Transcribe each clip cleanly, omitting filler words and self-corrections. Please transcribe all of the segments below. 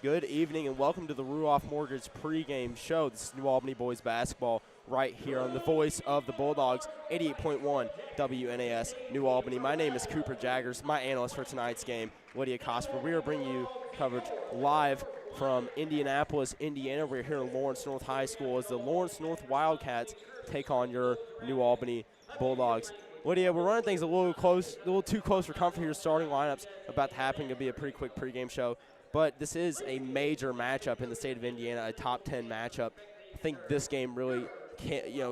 Good evening and welcome to the Ruoff Mortgage pregame show. This is New Albany boys basketball right here on the voice of the Bulldogs, 88.1 WNAS New Albany. My name is Cooper Jaggers, my analyst for tonight's game, Lydia Cosper. We are bringing you coverage live from Indianapolis, Indiana. We're here at Lawrence North High School as the Lawrence North Wildcats take on your New Albany Bulldogs. Lydia, we're running things a little too close for comfort here. Starting lineups about to happen. It'll be a pretty quick pregame show. But this is a major matchup in the state of Indiana, a top 10 matchup. I think this game really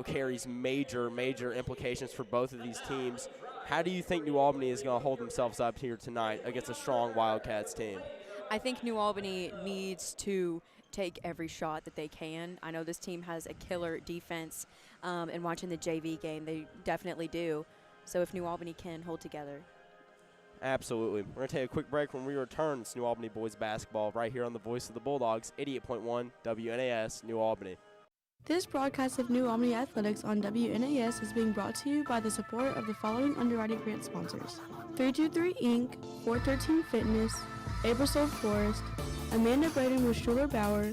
carries major implications for both of these teams. How do you think New Albany is going to hold themselves up here tonight against a strong Wildcats team? I think New Albany needs to take every shot that they can. I know this team has a killer defense, and watching the JV game, they definitely do. So if New Albany can hold together. Absolutely. We're going to take a quick break. When we return, it's New Albany boys basketball right here on the voice of the Bulldogs, 88.1 WNAS New Albany. This broadcast of New Albany Athletics on WNAS is being brought to you by the support of the following underwriting grant sponsors: 323 Inc., 413 Fitness, Abersold Forest, Amanda Braden with Schuler Bauer,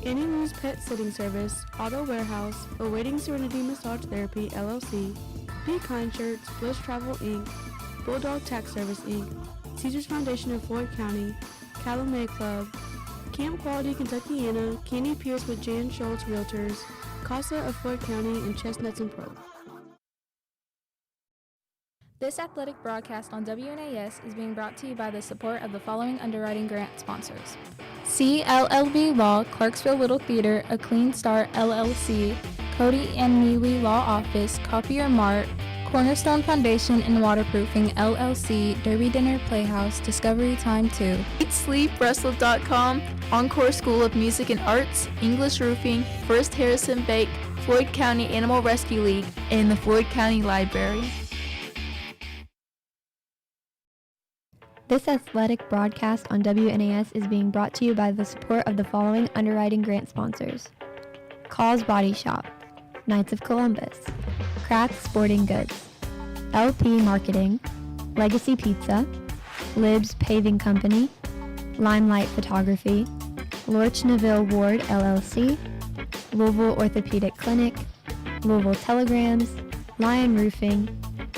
Annie Lou's Pet Sitting Service, Auto Warehouse, Awaiting Serenity Massage Therapy, LLC, P. Kind Shirts, Bliss Travel Inc., Bulldog Tax Service Inc., Caesars Foundation of Floyd County, Calumet Club, Camp Quality Kentuckiana, Candy Pierce with Jan Schultz Realtors, Casa of Floyd County, and Chestnuts and Pro. This athletic broadcast on WNAS is being brought to you by the support of the following underwriting grant sponsors: CLLB Law, Clarksville Little Theater, A Clean Start LLC, Cody and Neely Law Office, Copier Mart, Cornerstone Foundation and Waterproofing LLC, Derby Dinner Playhouse, Discovery Time 2, EatSleepWrestle.com, Encore School of Music and Arts, English Roofing, First Harrison Bake, Floyd County Animal Rescue League, and the Floyd County Library. This athletic broadcast on WNAS is being brought to you by the support of the following underwriting grant sponsors: Call's Body Shop, Knights of Columbus, Kraft Sporting Goods, LP Marketing, Legacy Pizza, Libs Paving Company, Limelight Photography, Lorch Neville Ward LLC, Louisville Orthopedic Clinic, Louisville Telegrams, Lion Roofing,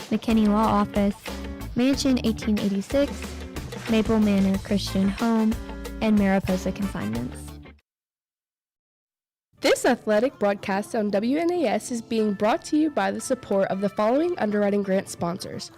McKinney Law Office, Mansion 1886, Maple Manor Christian Home, and Mariposa Consignments. This athletic broadcast on WNAS is being brought to you by the support of the following underwriting grant sponsors: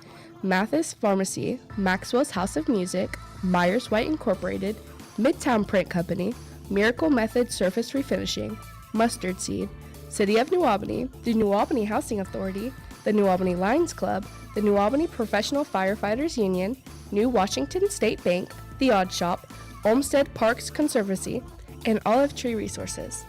Mathis Pharmacy, Maxwell's House of Music, Myers White Incorporated, Midtown Print Company, Miracle Method Surface Refinishing, Mustard Seed, City of New Albany, the New Albany Housing Authority, the New Albany Lions Club, the New Albany Professional Firefighters Union, New Washington State Bank, The Odd Shop, Olmsted Parks Conservancy, and Olive Tree Resources.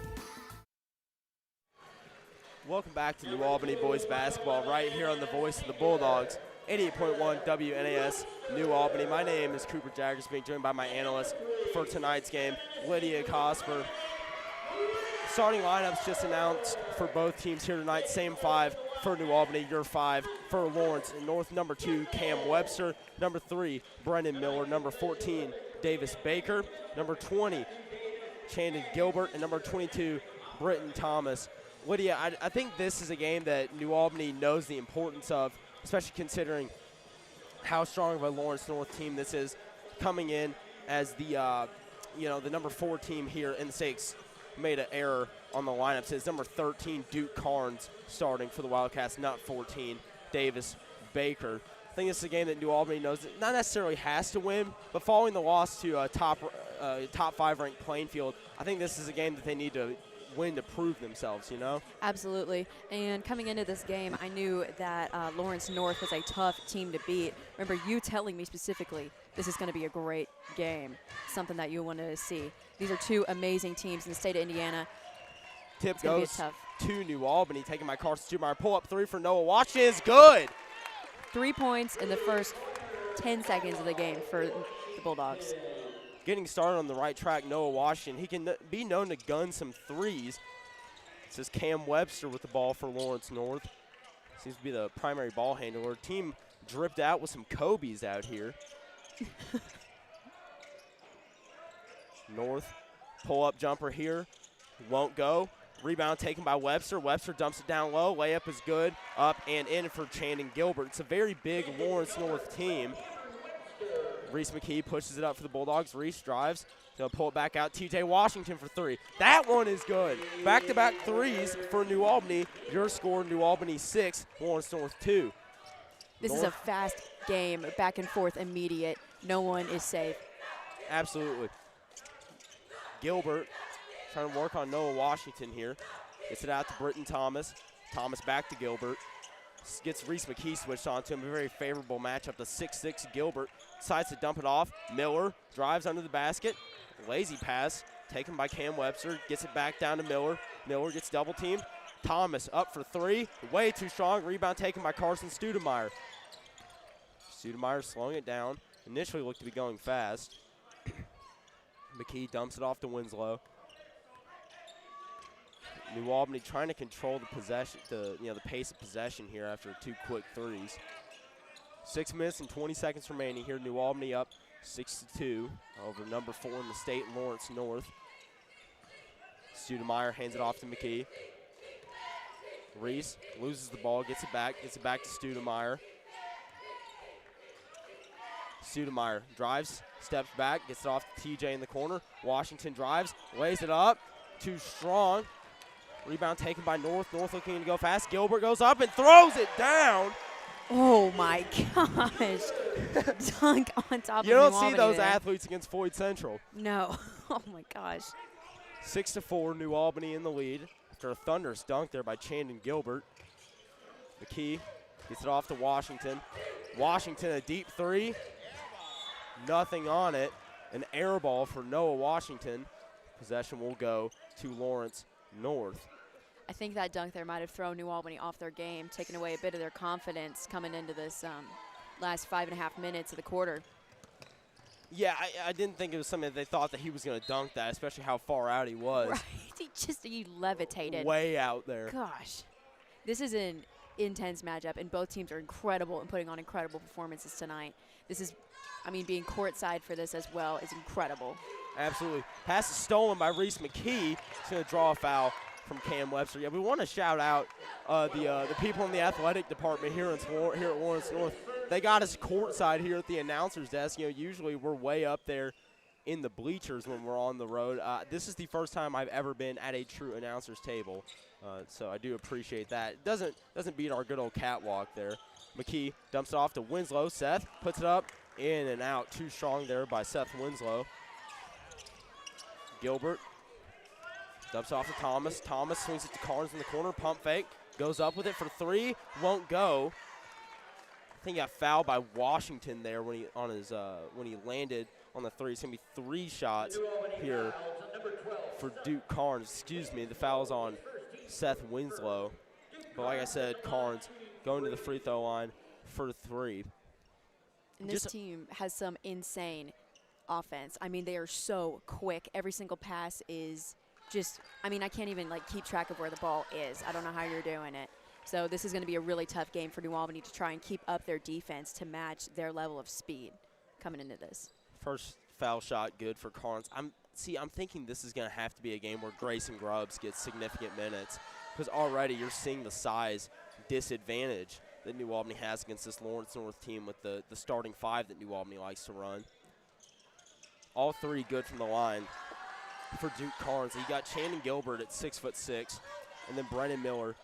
Welcome back to New Albany boys basketball right here on the voice of the Bulldogs, 88.1 WNAS New Albany. My name is Cooper Jaggers, being joined by my analyst for tonight's game, Lydia Cosper. Starting lineups just announced for both teams here tonight. Same five for New Albany, your five for Lawrence North. Number 2, Cam Webster. Number 3, Brennan Miller. Number 14, Davis Baker. Number 20, Chandon Gilbert. And number 22, Britton Thomas. Lydia, I think this is a game that New Albany knows the importance of, especially considering how strong of a Lawrence North team this is, coming in as the the number 4 team here in the stakes. Made an error on the lineup. Says number 13, Duke Carnes, starting for the Wildcats, not 14, Davis Baker. I think this is a game that New Albany knows not necessarily has to win, but following the loss to a top 5 ranked Plainfield, I think this is a game that they need to win to prove themselves, Absolutely. And coming into this game, I knew that Lawrence North was a tough team to beat. Remember you telling me specifically this is going to be a great game, something that you wanted to see. These are two amazing teams in the state of Indiana. Tip goes to New Albany, taking my Carson Stumeyer. Pull-up 3 for Noah Washington is good. 3 points in the first 10 seconds of the game for the Bulldogs. Getting started on the right track, Noah Washington. He can be known to gun some threes. This is Cam Webster with the ball for Lawrence North. Seems to be the primary ball handler. Team dripped out with some Kobe's out here. North, pull-up jumper here, won't go. Rebound taken by Webster. Webster dumps it down low. Layup is good. Up and in for Channing Gilbert. It's a very big Lawrence North team. Reese McKee pushes it up for the Bulldogs. Reese drives. He'll pull it back out. TJ Washington for three. That one is good. Back-to-back threes for New Albany. Your score, New Albany 6, Lawrence North 2. This is a fast game, back and forth, immediate. No one is safe. Absolutely. Gilbert trying to work on Noah Washington here. Gets it out to Britton Thomas. Thomas back to Gilbert. Gets Reese McKee switched on to him. A very favorable matchup. The 6'6 Gilbert decides to dump it off. Miller drives under the basket. Lazy pass taken by Cam Webster. Gets it back down to Miller. Miller gets double teamed. Thomas up for three. Way too strong. Rebound taken by Carson Studemeyer. Studemeyer slowing it down. Initially looked to be going fast. McKee dumps it off to Winslow. New Albany trying to control the possession, the pace of possession here after two quick threes. 6 minutes and 20 seconds remaining here. New Albany up 6-2 over number 4 in the state, Lawrence North. Studemeyer hands it off to McKee. Reese loses the ball, gets it back to Studemeyer. Studemeyer drives, steps back, gets it off to TJ in the corner. Washington drives, lays it up, too strong. Rebound taken by North. North looking to go fast. Gilbert goes up and throws it down. Oh, my gosh. Dunk on top of You don't see Albany those there. athletes against Floyd Central. No. Oh, my gosh. 6-4, New Albany in the lead after a thunderous dunk there by Chandon Gilbert. McKee gets it off to Washington. Washington, a deep three. Nothing on it. An air ball for Noah Washington. Possession will go to Lawrence North. I think that dunk there might have thrown New Albany off their game, taken away a bit of their confidence coming into this last 5.5 minutes of the quarter. Yeah, I didn't think it was something that they thought that he was going to dunk that, especially how far out he was. Right. He levitated. Way out there. Gosh. This is an intense matchup, and both teams are incredible and putting on incredible performances tonight. This is, being courtside for this as well is incredible. Absolutely. Pass is stolen by Reese McKee. He's going to draw a foul from Cam Webster. Yeah, we want to shout out the people in the athletic department here at Lawrence North. They got us courtside here at the announcer's desk. Usually we're way up there in the bleachers when we're on the road. This is the first time I've ever been at a true announcer's table, so I do appreciate that. It doesn't beat our good old catwalk there. McKee dumps it off to Winslow. Seth puts it up, in and out. Too strong there by Seth Winslow. Gilbert dumps off to Thomas. Thomas swings it to Carnes in the corner. Pump fake. Goes up with it for three. Won't go. I think he got fouled by Washington there when he landed on the three. It's going to be 3 shots here for Duke Carnes. Excuse me, the foul's on Seth Winslow. But like I said, Carnes going to the free throw line for 3. And this team has some insane offense. They are so quick. Every single pass is just, I can't even keep track of where the ball is. I don't know how you're doing it. So this is going to be a really tough game for New Albany to try and keep up their defense to match their level of speed coming into this. First foul shot good for Carnes. I'm thinking this is going to have to be a game where Grayson Grubbs gets significant minutes, because already you're seeing the size disadvantage that New Albany has against this Lawrence North team with the starting 5 that New Albany likes to run. All 3 good from the line for Duke Carnes. You got Channing Gilbert at 6'6", and then Brennan Miller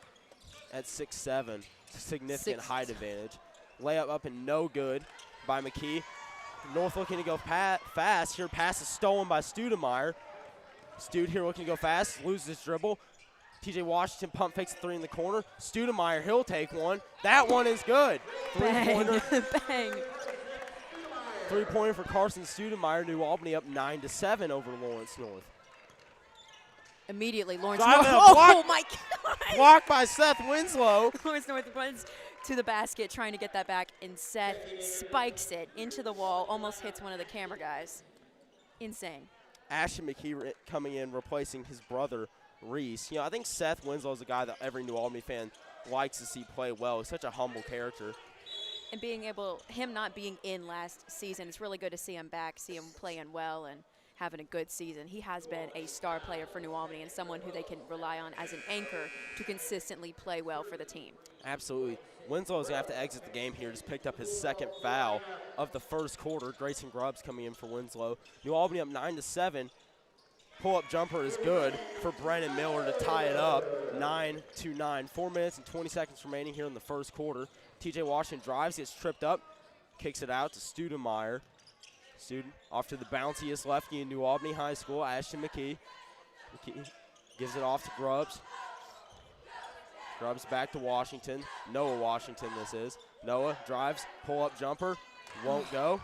at 6'7". Significant height advantage. Layup up and no good by McKee. North looking to go fast. Here, pass is stolen by Studemeyer. Stude here looking to go fast, loses his dribble. TJ Washington pump fakes 3 in the corner. Studemeyer, he'll take one. That one is good. Bang. Bang. 3-pointer for Carson Studemeyer. New Albany up 9-7 over Lawrence North. Immediately, Lawrence Driving North. a block. Oh, my God. Blocked by Seth Winslow. Lawrence North runs to the basket, trying to get that back, and Seth spikes it into the wall, almost hits one of the camera guys. Insane. Ashton McKee coming in, replacing his brother, Reese. I think Seth Winslow is a guy that every New Albany fan likes to see play well. He's such a humble character. And him not being in last season, it's really good to see him back, see him playing well, and having a good season. He has been a star player for New Albany and someone who they can rely on as an anchor to consistently play well for the team. Absolutely. Winslow's going to have to exit the game here. Just picked up his second foul of the first quarter. Grayson Grubbs coming in for Winslow. New Albany up 9-7. Pull-up jumper is good for Brennan Miller to tie it up, 9-9. 4 minutes and 20 seconds remaining here in the first quarter. TJ Washington drives, gets tripped up, kicks it out to Studemeyer. Student off to the bounciest lefty in New Albany High School, Ashton McKee. McKee gives it off to Grubbs. Grubbs back to Washington. Noah Washington this is. Noah drives, pull-up jumper, won't go.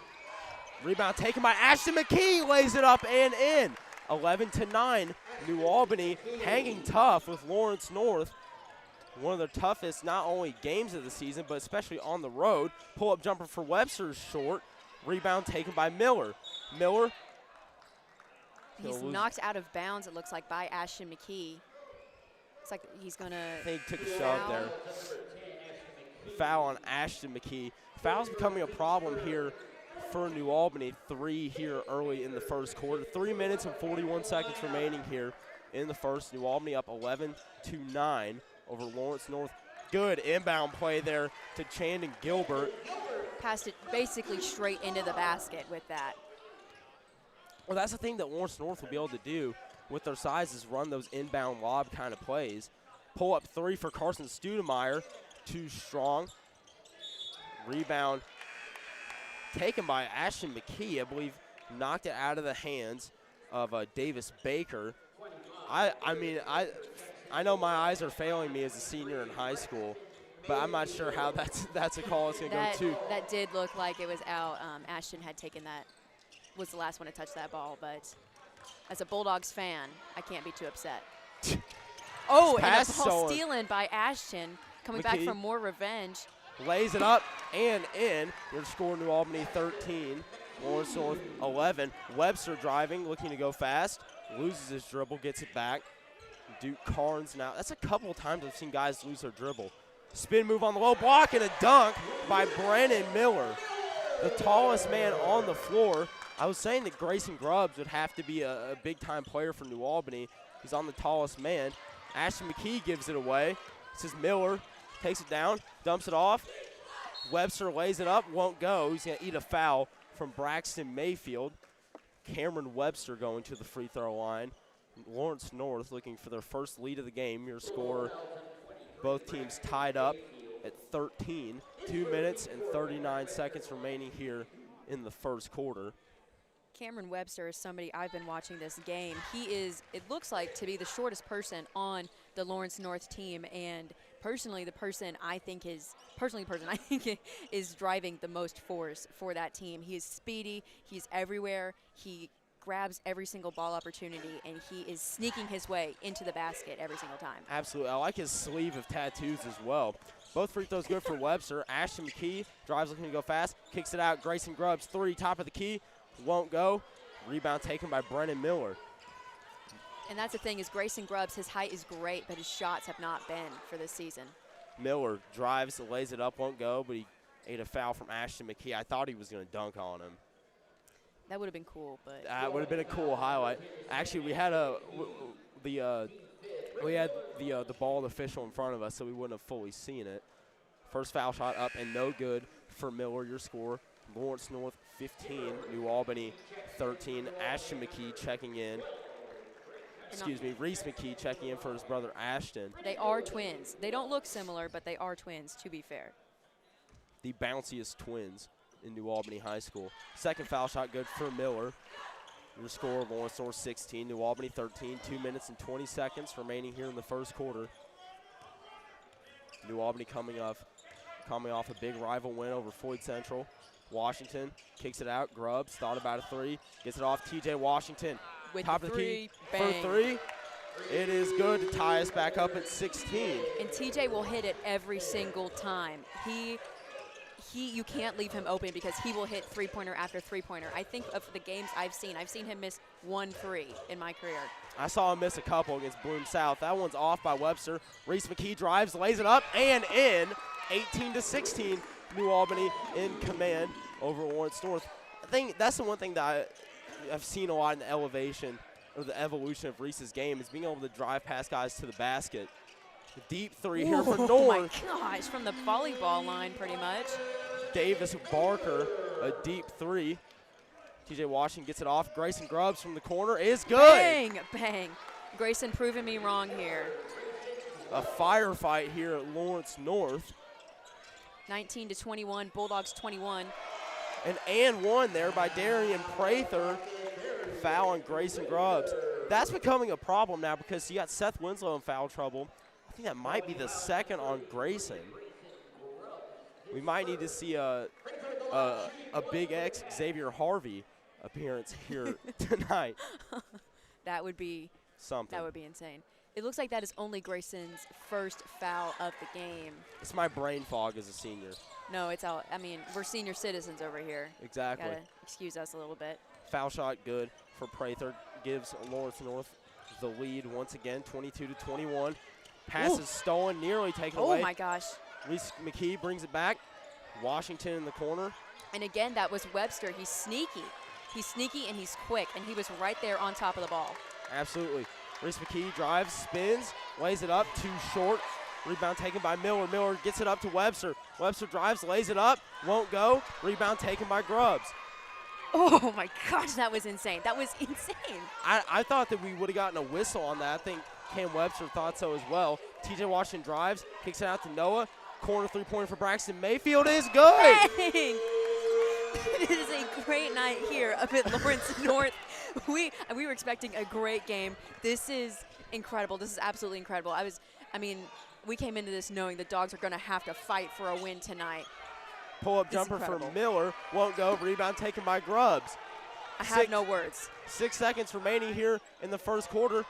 Rebound taken by Ashton McKee, lays it up and in. 11-9, New Albany hanging tough with Lawrence North. One of their toughest, not only games of the season, but especially on the road. Pull-up jumper for Webster is short. Rebound taken by Miller. Miller. He's knocked out of bounds, it looks like, by Ashton McKee. It's like he's going to I think he took a shove there. Foul on Ashton McKee. Foul's becoming a problem here for New Albany. 3 here early in the first quarter. 3 minutes and 41 seconds remaining here in the first. New Albany up 11-9 over Lawrence North. Good inbound play there to Chandon Gilbert. passed it basically straight into the basket with that. Well, that's the thing that Lawrence North will be able to do with their size is run those inbound lob kind of plays. Pull up 3 for Carson Studemeyer. Too strong. Rebound taken by Ashton McKee. I believe knocked it out of the hands of Davis Baker. I know my eyes are failing me as a senior in high school, but I'm not sure how that's a call it's going to go to. That did look like it was out. Ashton had taken that, was the last one to touch that ball, but as a Bulldogs fan, I can't be too upset. Oh, and a ball stealing by Ashton, coming back for more revenge. Lays it up and in. Your score, New Albany 13, Lawrence North 11. Webster driving, looking to go fast. Loses his dribble, gets it back. Duke Carnes now. That's a couple of times I've seen guys lose their dribble. Spin move on the low block and a dunk by Brandon Miller, the tallest man on the floor. I was saying that Grayson Grubbs would have to be a big-time player for New Albany. He's on the tallest man. Ashton McKee gives it away. This is Miller. Takes it down, dumps it off. Webster lays it up, won't go. He's going to eat a foul from Braxton Mayfield. Cameron Webster going to the free throw line. Lawrence North looking for their first lead of the game. Your score, both teams tied up at 13. 2 minutes and 39 seconds remaining here in the first quarter. Cameron Webster is somebody I've been watching this game. He is, it looks like, to be the shortest person on the Lawrence North team, and personally the person I think is driving the most force for that team. He is speedy, he's everywhere, he grabs every single ball opportunity, and he is sneaking his way into the basket every single time. Absolutely. I like his sleeve of tattoos as well. Both free throws good for Webster. Ashton McKee drives, looking to go fast, kicks it out. Grayson Grubbs, 3, top of the key. Won't go. Rebound taken by Brennan Miller. And that's the thing is Grayson Grubbs, his height is great, but his shots have not been for this season. Miller drives, lays it up, won't go, but he ate a foul from Ashton McKee. I thought he was going to dunk on him. That would have been cool, but That would have been a cool highlight. Actually, we had the ball official in front of us, so we wouldn't have fully seen it. First foul shot up and no good for Miller. Your score, Lawrence North 15, New Albany 13. Ashton McKee checking in. Reese McKee checking in for his brother Ashton. They are twins. They don't look similar, but they are twins, to be fair. The bounciest twins in New Albany High School. Second foul shot good for Miller. Your score, Lawrence North 16, New Albany 13. 2 minutes and 20 seconds remaining here in the first quarter. New Albany coming off a big rival win over Floyd Central. Washington kicks it out. Grubbs thought about a 3. Gets it off TJ Washington. With top the of the key bang. for 3. It is good to tie us back up at 16. And TJ will hit it every single time. You can't leave him open because he will hit three-pointer after three-pointer. I think of the games I've seen him miss 1 3 in my career. I saw him miss a couple against Bloom South. That one's off by Webster. Reese McKee drives, lays it up, and in. 18-16, New Albany in command over Lawrence North. I think that's the one thing that I've seen a lot in the elevation or the evolution of Reese's game is being able to drive past guys to the basket. The deep three here for North. Oh my gosh, from the volleyball line pretty much. Davis Barker, a deep three. TJ Washington gets it off. Grayson Grubbs from the corner is good. Bang, bang. Grayson proving me wrong here. A firefight here at Lawrence North. 19-21, Bulldogs 21. And one there by Darian Prather. Foul on Grayson Grubbs. That's becoming a problem now because you got Seth Winslow in foul trouble. I think that might be the second on Grayson. We might need to see a Big X Xavier Harvey appearance here tonight. That would be something. That would be insane. It looks like that is only Grayson's first foul of the game. It's my brain fog as a senior. No, it's all. I mean, we're senior citizens over here. Exactly. Gotta excuse us a little bit. Foul shot good for Prather. Gives Lawrence North the lead once again, 22-21. Pass is stolen, nearly taken away. Oh my gosh. Reese McKee brings it back. Washington in the corner. And again, that was Webster. He's sneaky. He's sneaky and he's quick, and he was right there on top of the ball. Absolutely. Reese McKee drives, spins, lays it up, too short. Rebound taken by Miller. Miller gets it up to Webster. Webster drives, lays it up, won't go. Rebound taken by Grubbs. Oh my gosh, that was insane. That was insane. I thought that we would have gotten a whistle on that. I think Cam Webster thought so as well. TJ Washington drives, kicks it out to Noah. Corner three-pointer for Braxton Mayfield is good. Dang. It is a great night here up at Lawrence North. We were expecting a great game. This is incredible. This is absolutely incredible. We came into this knowing the Dogs are going to have to fight for a win tonight. Pull-up jumper for Miller. Won't go. Rebound taken by Grubbs. I have no words. 6 seconds remaining here in the first quarter.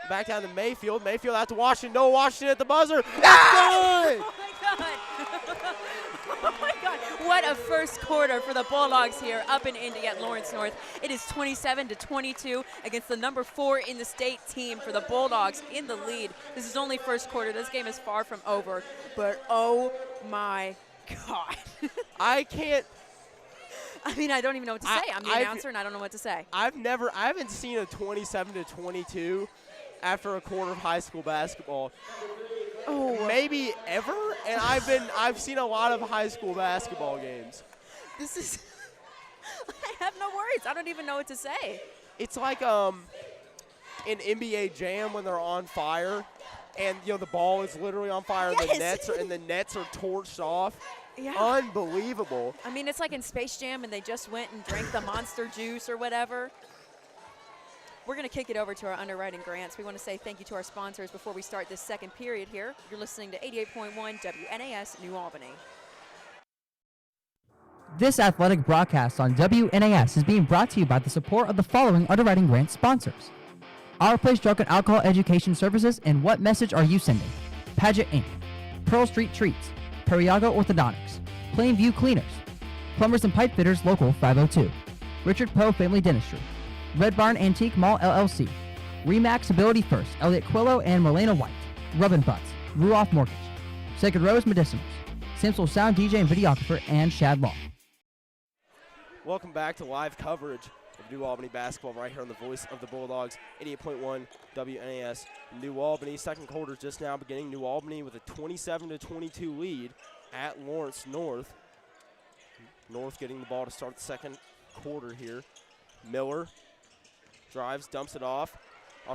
Back down to Mayfield. Mayfield out to Washington. No, Washington at the buzzer. That's good! Oh, my God. Oh, my God. What a first quarter for the Bulldogs here up in Indy at Lawrence North. It is 27-22 against the number 4 in the state team for the Bulldogs in the lead. This is only first quarter. This game is far from over. But, oh, my God. I can't. I don't even know what to say. I'm the announcer, and I don't know what to say. I haven't seen a 27-22 after a quarter of high school basketball. Oh, maybe ever. And I've seen a lot of high school basketball games. This is. I have no words. I don't even know what to say. It's like an NBA Jam when they're on fire, and the ball is literally on fire. Yes. The nets are torched off. Yeah. Unbelievable. It's like in Space Jam and they just went and drank the Monster Juice or whatever. We're going to kick it over to our underwriting grants. We want to say thank you to our sponsors before we start this second period here. You're listening to 88.1 WNAS New Albany. This athletic broadcast on WNAS is being brought to you by the support of the following underwriting grant sponsors. Our Place Drug and Alcohol Education Services, and What Message Are You Sending? Paget Inc., Pearl Street Treats, Periago Orthodontics, Plainview Cleaners, Plumbers and Pipe Fitters Local 502, Richard Poe Family Dentistry, Red Barn Antique Mall LLC, Remax Ability First, Elliot Quillo and Marlena White, Rub and Butts, Ruoff Mortgage, Sacred Rose Medicinals, Samsel Sound DJ and Videographer, and Shad Law. Welcome back to live coverage of New Albany basketball right here on the voice of the Bulldogs, 88.1 WNAS New Albany. Second quarter just now beginning. New Albany with a 27-22 lead at Lawrence North. North getting the ball to start the second quarter here. Miller drives, dumps it off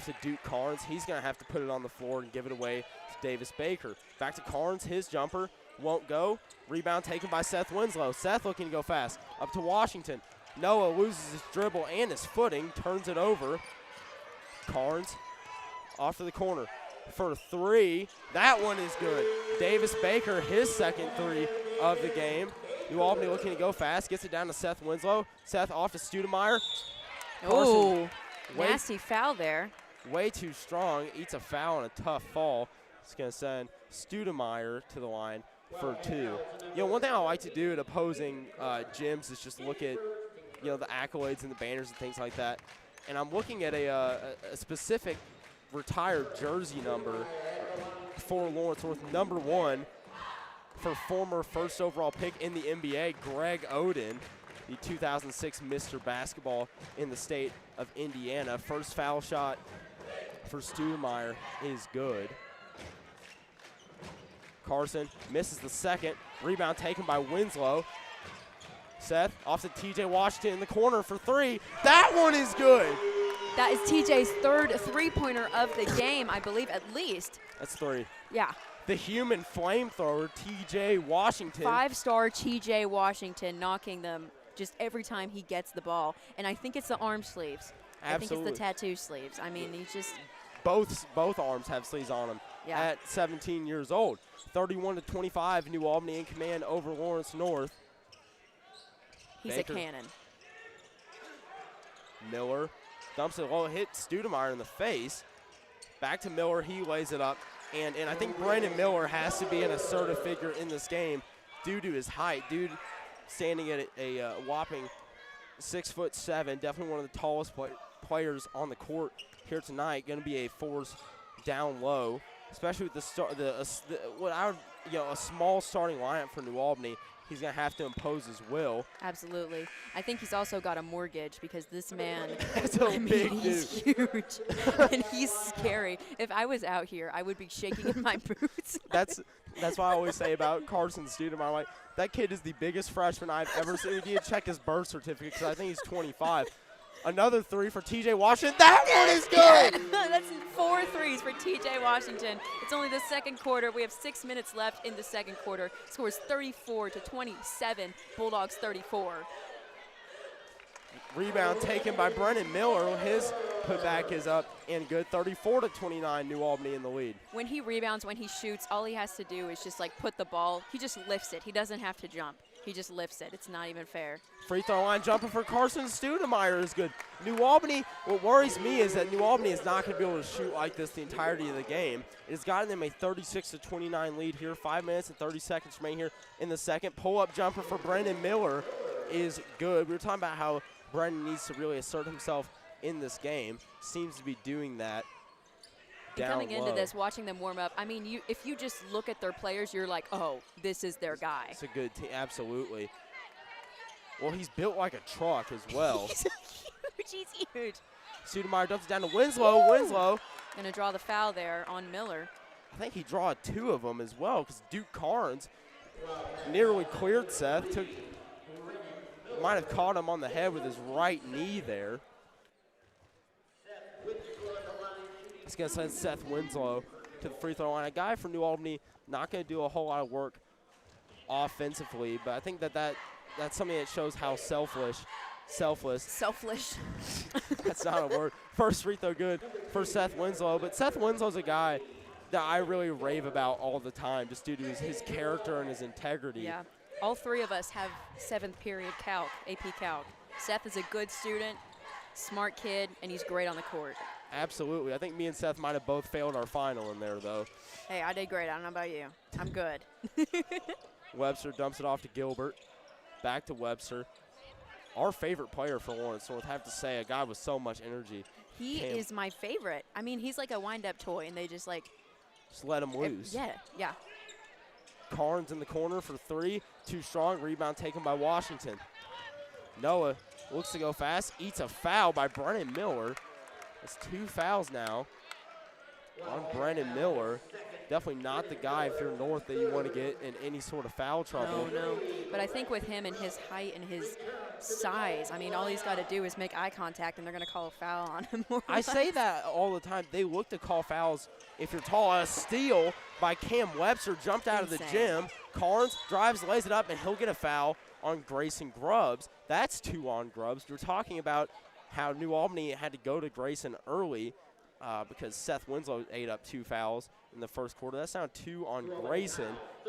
to Duke Carnes. He's going to have to put it on the floor and give it away to Davis Baker. Back to Carnes, his jumper won't go. Rebound taken by Seth Winslow. Seth looking to go fast. Up to Washington. Noah loses his dribble and his footing, turns it over. Carnes off to the corner for three. That one is good. Davis Baker, his second three of the game. New Albany looking to go fast, gets it down to Seth Winslow. Seth off to Studemeyer. Oh, nasty foul there. Way too strong, eats a foul and a tough fall. It's going to send Studemeyer to the line for two. One thing I like to do at opposing gyms is just look at, the accolades and the banners and things like that. And I'm looking at a specific retired jersey number for Lawrence North, number 1 for former first overall pick in the NBA, Greg Oden. the 2006 Mr. Basketball in the state of Indiana. First foul shot for Studemeyer is good. Carson misses the second. Rebound taken by Winslow. Seth off to TJ Washington in the corner for three. That one is good. That is TJ's third three-pointer of the game, I believe, at least. That's three. Yeah. The human flamethrower, TJ Washington. 5-star TJ Washington knocking them just every time he gets the ball. And I think it's the arm sleeves. Absolutely. I think it's the tattoo sleeves. I mean, he's just Both arms have sleeves on them. Yeah. At 17 years old. 31-25, New Albany in command over Lawrence North. he's Baker. a cannon. Miller dumps it low, hit Studemeyer in the face. Back to Miller, he lays it up. And I think Brandon Miller has to be an assertive figure in this game due to his height. Dude standing at a whopping 6'7", definitely one of the tallest players on the court here tonight. Going to be a force down low, especially with a small starting lineup for New Albany. He's going to have to impose his will. Absolutely. I think he's also got a mortgage because this man, That's a big he's huge and he's scary. If I was out here, I would be shaking in my boots. That's why I always say about Carson Studemeyer. Like, that kid is the biggest freshman I've ever seen. You need to check his birth certificate because I think he's 25. Another three for TJ Washington. That one is good. That's 4 threes for TJ Washington. It's only the second quarter. We have 6 minutes left in the second quarter. Scores 34-27. Bulldogs 34. Rebound taken by Brennan Miller. His putback is up and good. 34-29, New Albany in the lead. When he rebounds, when he shoots, all he has to do is just like put the ball. He just lifts it. He doesn't have to jump. He just lifts it. It's not even fair. Free throw line jumper for Carson Studemeyer is good. New Albany, what worries me is that New Albany is not going to be able to shoot like this the entirety of the game. It has gotten them a 36-29 lead here. 5 minutes and 30 seconds remaining here in the second. Pull-up jumper for Brendan Miller is good. We were talking about how Brendan needs to really assert himself in this game. Seems to be doing that. And coming into this, watching them warm up, I mean, if you just look at their players, you're like, oh, this is their guy. It's a good team, absolutely. Well, he's built like a truck as well. He's huge. Studemeyer dumps it down to Winslow. Winslow. Going to draw the foul there on Miller. I think he draw two of them as well because Duke Carnes nearly cleared Seth. Might have caught him on the head with his right knee there. It's going to send Seth Winslow to the free throw line. A guy from New Albany, not going to do a whole lot of work offensively, but I think that's something that shows how selfless. That's not a word. First free throw good for Seth Winslow, but Seth Winslow's a guy that I really rave about all the time just due to his character and his integrity. Yeah. All three of us have 7th period calc, AP calc. Seth is a good student, smart kid, and he's great on the court. Absolutely. I think me and Seth might have both failed our final in there, though. Hey, I did great. I don't know about you. I'm good. Webster dumps it off to Gilbert. Back to Webster. Our favorite player for Lawrence North, I have to say, a guy with so much energy. He is my favorite. I mean, he's like a wind-up toy, and they just like – let him loose. Yeah. Carnes in the corner for three. Too strong. Rebound taken by Washington. Noah looks to go fast. Eats a foul by Brennan Miller. It's 2 fouls now on Brennan Miller. Definitely not the guy, if you're North, that you want to get in any sort of foul trouble. No. But I think with him and his height and his size, I mean, all he's got to do is make eye contact, and they're going to call a foul on him. I say that all the time. They look to call fouls if you're tall. A steal by Cam Webster, jumped out of the gym. Carnes drives, lays it up, and he'll get a foul on Grayson Grubbs. That's 2 on Grubbs. We're talking about how New Albany had to go to Grayson early because Seth Winslow ate up 2 fouls in the first quarter. That's now 2 on Grayson.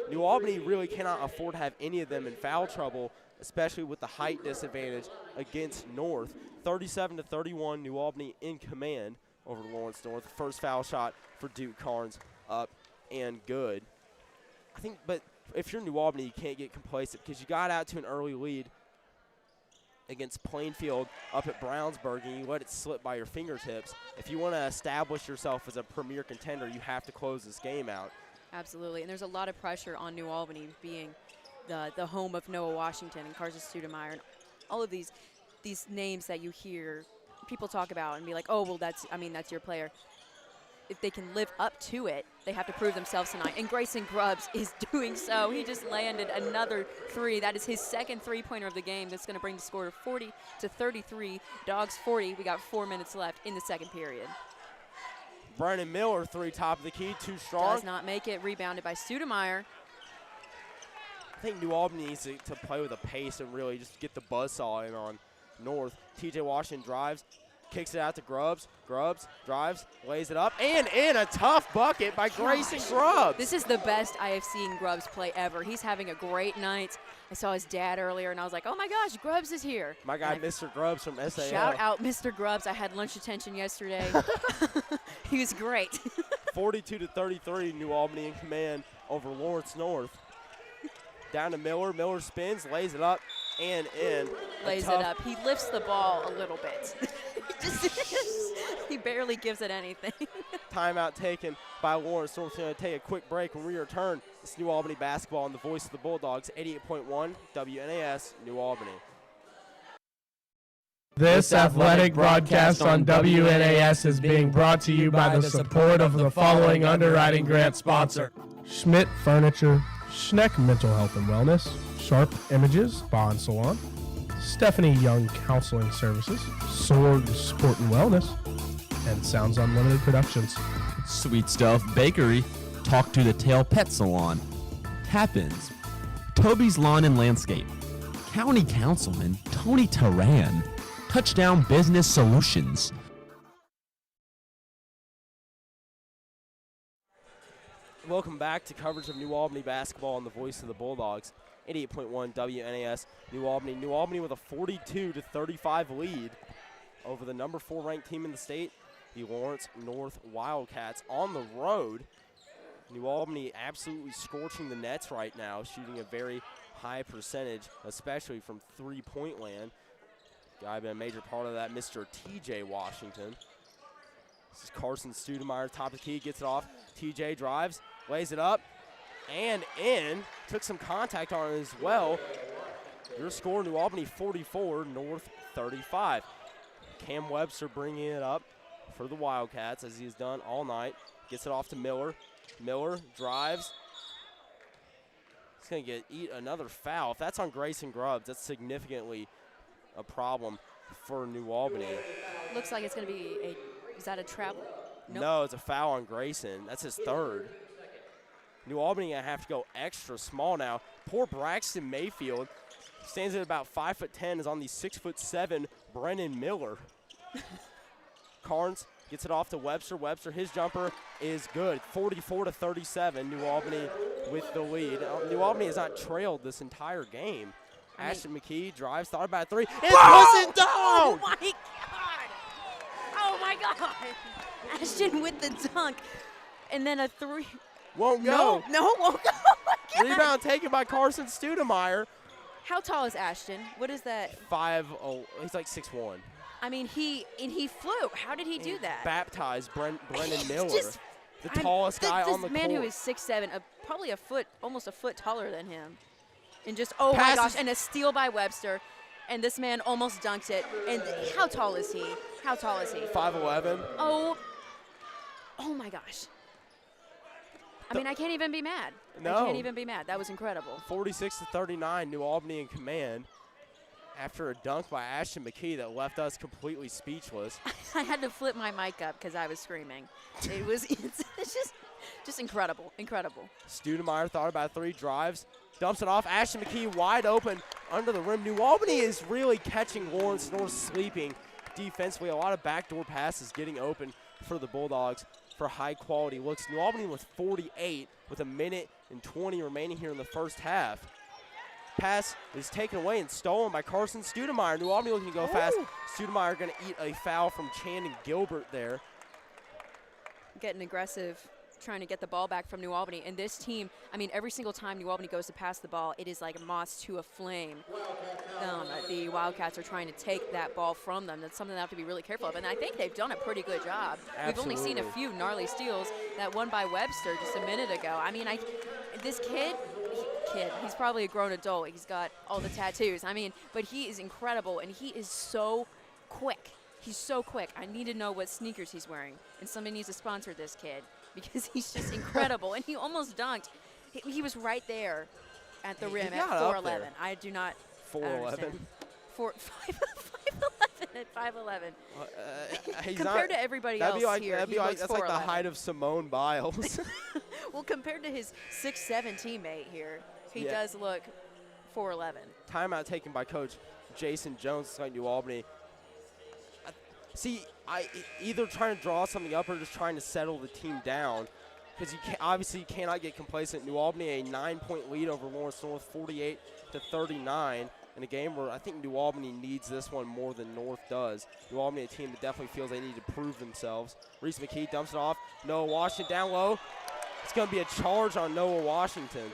New Albany really cannot afford to have any of them in foul trouble, especially with the height disadvantage against North. 37-31, New Albany in command over Lawrence North. First foul shot for Duke Carnes up and good. I think, but if you're New Albany, you can't get complacent because you got out to an early lead against Plainfield up at Brownsburg, and you let it slip by your fingertips. If you want to establish yourself as a premier contender, you have to close this game out. Absolutely, and there's a lot of pressure on New Albany being the home of Noah Washington and Carson Studemeyer and all of these names that you hear people talk about and be like, oh, well, that's your player. If they can live up to it, they have to prove themselves tonight. And Grayson Grubbs is doing so. He just landed another 3. That is his second three-pointer of the game. That's going to bring the score to 40-33. Dogs 40. We got 4 minutes left in the second period. Brennan Miller, 3 top of the key, too strong. Does not make it. Rebounded by Studemeyer. I think New Albany needs to play with a pace and really just get the buzzsaw in on North. TJ Washington drives, kicks it out to Grubbs. Grubbs drives, lays it up, and in a tough bucket by Grayson Grubbs. This is the best I have seen Grubbs play ever. He's having a great night. I saw his dad earlier, and I was like, oh, my gosh, Grubbs is here. My guy, Mr. Grubbs from SAL. Shout out Mr. Grubbs. I had lunch attention yesterday. He was great. 42-33, New Albany in command over Lawrence North. Down to Miller. Miller spins, lays it up, and in. Lays it up. He lifts the ball a little bit. He barely gives it anything. Timeout taken by Lawrence North. Going to take a quick break. When we return, it's New Albany basketball on the voice of the Bulldogs, 88.1 WNAS, New Albany. This athletic broadcast on WNAS is being brought to you by the support of the following underwriting grant sponsor: Schmidt Furniture, Schneck Mental Health and Wellness, Sharp Images Spa and Salon, Stephanie Young Counseling Services, Sword Sport and Wellness, and Sounds Unlimited Productions. Sweet Stuff Bakery, Talk to the Tail Pet Salon, Tappins, Toby's Lawn and Landscape, County Councilman Tony Taran, Touchdown Business Solutions. Welcome back to coverage of New Albany basketball on the voice of the Bulldogs, 88.1 WNAS, New Albany. New Albany with a 42-35 lead over the number 4 ranked team in the state, the Lawrence North Wildcats, on the road. New Albany absolutely scorching the nets right now, shooting a very high percentage, especially from three-point land. Guy been a major part of that, Mr. TJ Washington. This is Carson Studemeyer, top of the key, gets it off. TJ drives, lays it up, and in. Took some contact on it as well. Your score, New Albany 44, North 35. Cam Webster bringing it up for the Wildcats, as he's done all night. Gets it off to Miller. Miller drives. He's going to eat another foul. If that's on Grayson Grubbs, that's significantly a problem for New Albany. Looks like it's going to be is that a travel? Nope. No, it's a foul on Grayson. That's his third. New Albany going to have to go extra small now. Poor Braxton Mayfield stands at about 5'10", is on the 6'7" Brennan Miller. Carnes gets it off to Webster. Webster, his jumper is good. 44-37, New Albany with the lead. New Albany has not trailed this entire game. Ashton McKee drives, thought about 3, and puts it down! Oh, my God! Oh, my God! Ashton with the dunk, and then a 3. Won't go. No, won't go. Oh, my God. Rebound taken by Carson Studemeyer. How tall is Ashton? What is that? 5'0", he's like 6'1". I mean, he flew. How did he do that? Baptized Brennan Miller, Just, the tallest guy on the court. This man who is 6'7", probably almost a foot taller than him. And just, oh Passes. my gosh, and a steal by Webster. And this man almost dunked it. And how tall is he? How tall is he? 5'11". Oh my gosh. I mean, I can't even be mad. No. I can't even be mad. That was incredible. 46-39, New Albany in command after a dunk by Ashton McKee that left us completely speechless. I had to flip my mic up because I was screaming. It's just incredible, incredible. Studemeyer thought about 3, drives, dumps it off. Ashton McKee wide open under the rim. New Albany is really catching Lawrence North sleeping defensively. A lot of backdoor passes getting open for the Bulldogs for high-quality looks. New Albany with 48 with a minute and 20 remaining here in the first half. Pass is taken away and stolen by Carson Studemeyer. New Albany looking to go fast. Studemeyer going to eat a foul from Channing Gilbert there. Getting aggressive, trying to get the ball back from New Albany. And this team, I mean, every single time New Albany goes to pass the ball, it is like a moth to a flame. The Wildcats are trying to take that ball from them. That's something they have to be really careful of. And I think they've done a pretty good job. Absolutely. We've only seen a few gnarly steals. That one by Webster just a minute ago. I mean, this kid, kid. He's probably a grown adult. He's got all the tattoos. I mean, but he is incredible, and he is so quick. He's so quick. I need to know what sneakers he's wearing, and somebody needs to sponsor this kid because he's just incredible. And he almost dunked. He was right there at the rim at 4'11". I do not 4'11". 5'11" at 5'11". He's compared to everybody else here, that's like the height of Simone Biles. Well, compared to his 6'7" teammate here, he does look 4'11". Timeout taken by Coach Jason Jones, like New Albany. Either trying to draw something up or just trying to settle the team down, because you cannot get complacent. New Albany a 9-point lead over Lawrence North, 48-39. In a game where I think New Albany needs this one more than North does. New Albany, a team that definitely feels they need to prove themselves. Reese McKee dumps it off. Noah Washington down low. It's going to be a charge on Noah Washington.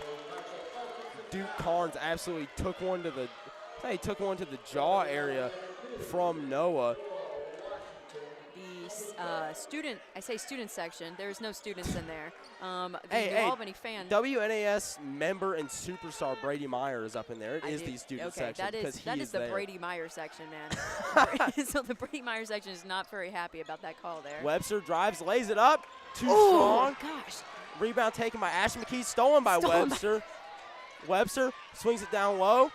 Duke Carnes absolutely took one to the jaw area from Noah. The student section, there's no students in there. New Albany fan. WNAS member and superstar Brady Meyer is up in there. It is the student section. That is the there. Brady Meyer section, man. So the Brady Meyer section is not very happy about that call there. Webster drives, lays it up. Too strong. Gosh. Rebound taken by Ashton McKee, stolen by Webster. Webster swings it down low.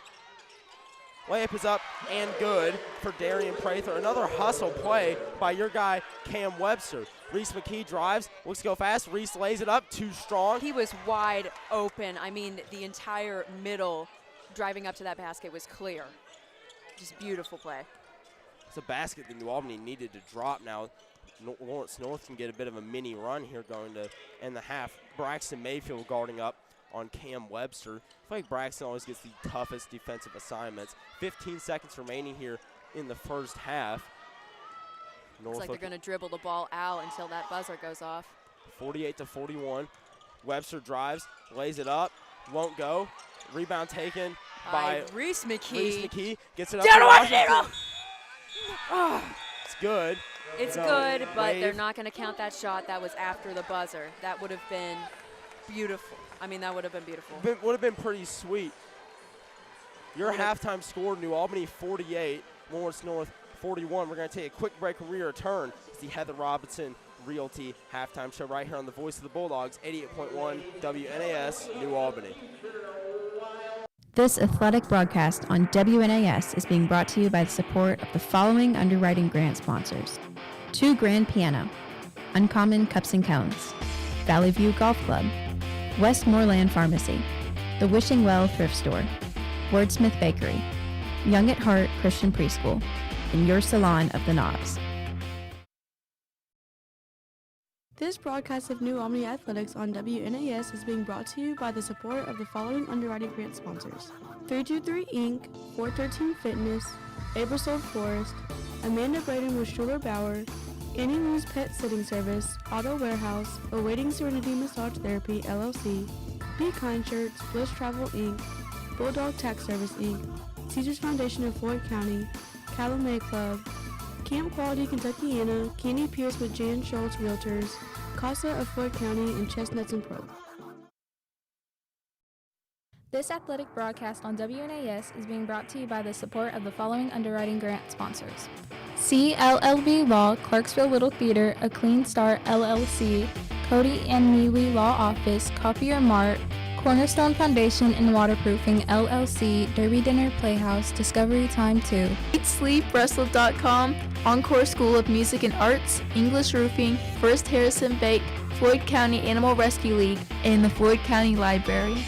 Layup is up and good for Darian Prather. Another hustle play by your guy, Cam Webster. Reese McKee drives, looks to go fast. Reese lays it up, too strong. He was wide open. I mean, the entire middle driving up to that basket was clear. Just beautiful play. It's a basket that New Albany needed to drop now. Lawrence North can get a bit of a mini run here going to end the half. Braxton Mayfield guarding up on Cam Webster. I feel like Braxton always gets the toughest defensive assignments. 15 seconds remaining here in the first half. Looks like they're going to dribble the ball out until that buzzer goes off. 48-41. Webster drives, lays it up, won't go. Rebound taken by Reese McKee. Reese McKee gets it up to Washington. It's good. It's good, but they're not going to count that shot. That was after the buzzer. That would have been beautiful. I mean, that would have been beautiful. Would have been pretty sweet. Your halftime score, New Albany 48, Lawrence North 41. We're going to take a quick break when we return. It's the Heather Robinson Realty halftime show right here on the Voice of the Bulldogs, 88.1 WNAS, New Albany. This athletic broadcast on WNAS is being brought to you by the support of the following underwriting grant sponsors: 2 Grand Piano, Uncommon Cups and Cones, Valley View Golf Club, Westmoreland Pharmacy, The Wishing Well Thrift Store, Wordsmith Bakery, Young at Heart Christian Preschool, and Your Salon of the Knobs. This broadcast of New Albany Athletics on WNAS is being brought to you by the support of the following underwriting grant sponsors: 323 Inc., 413 Fitness, Abersol Forest, Amanda Braden with Schuler Bauer, Annie Lou's Pet Sitting Service, Auto Warehouse, Awaiting Serenity Massage Therapy, LLC, Be Kind Shirts, Bliss Travel Inc., Bulldog Tax Service Inc., Caesars Foundation of Floyd County, Calumet Club, Camp Quality Kentuckiana, Candy Pierce with Jan Schultz Realtors, Casa of Floyd County, and Chestnuts and Pro. This athletic broadcast on WNAS is being brought to you by the support of the following underwriting grant sponsors: CLLB Law, Clarksville Little Theater, A Clean Start LLC, Cody and Neely Law Office, Copier Mart, Cornerstone Foundation and Waterproofing LLC, Derby Dinner Playhouse, Discovery Time 2, EatSleepWrestle.com, Encore School of Music and Arts, English Roofing, First Harrison Bake, Floyd County Animal Rescue League, and the Floyd County Library.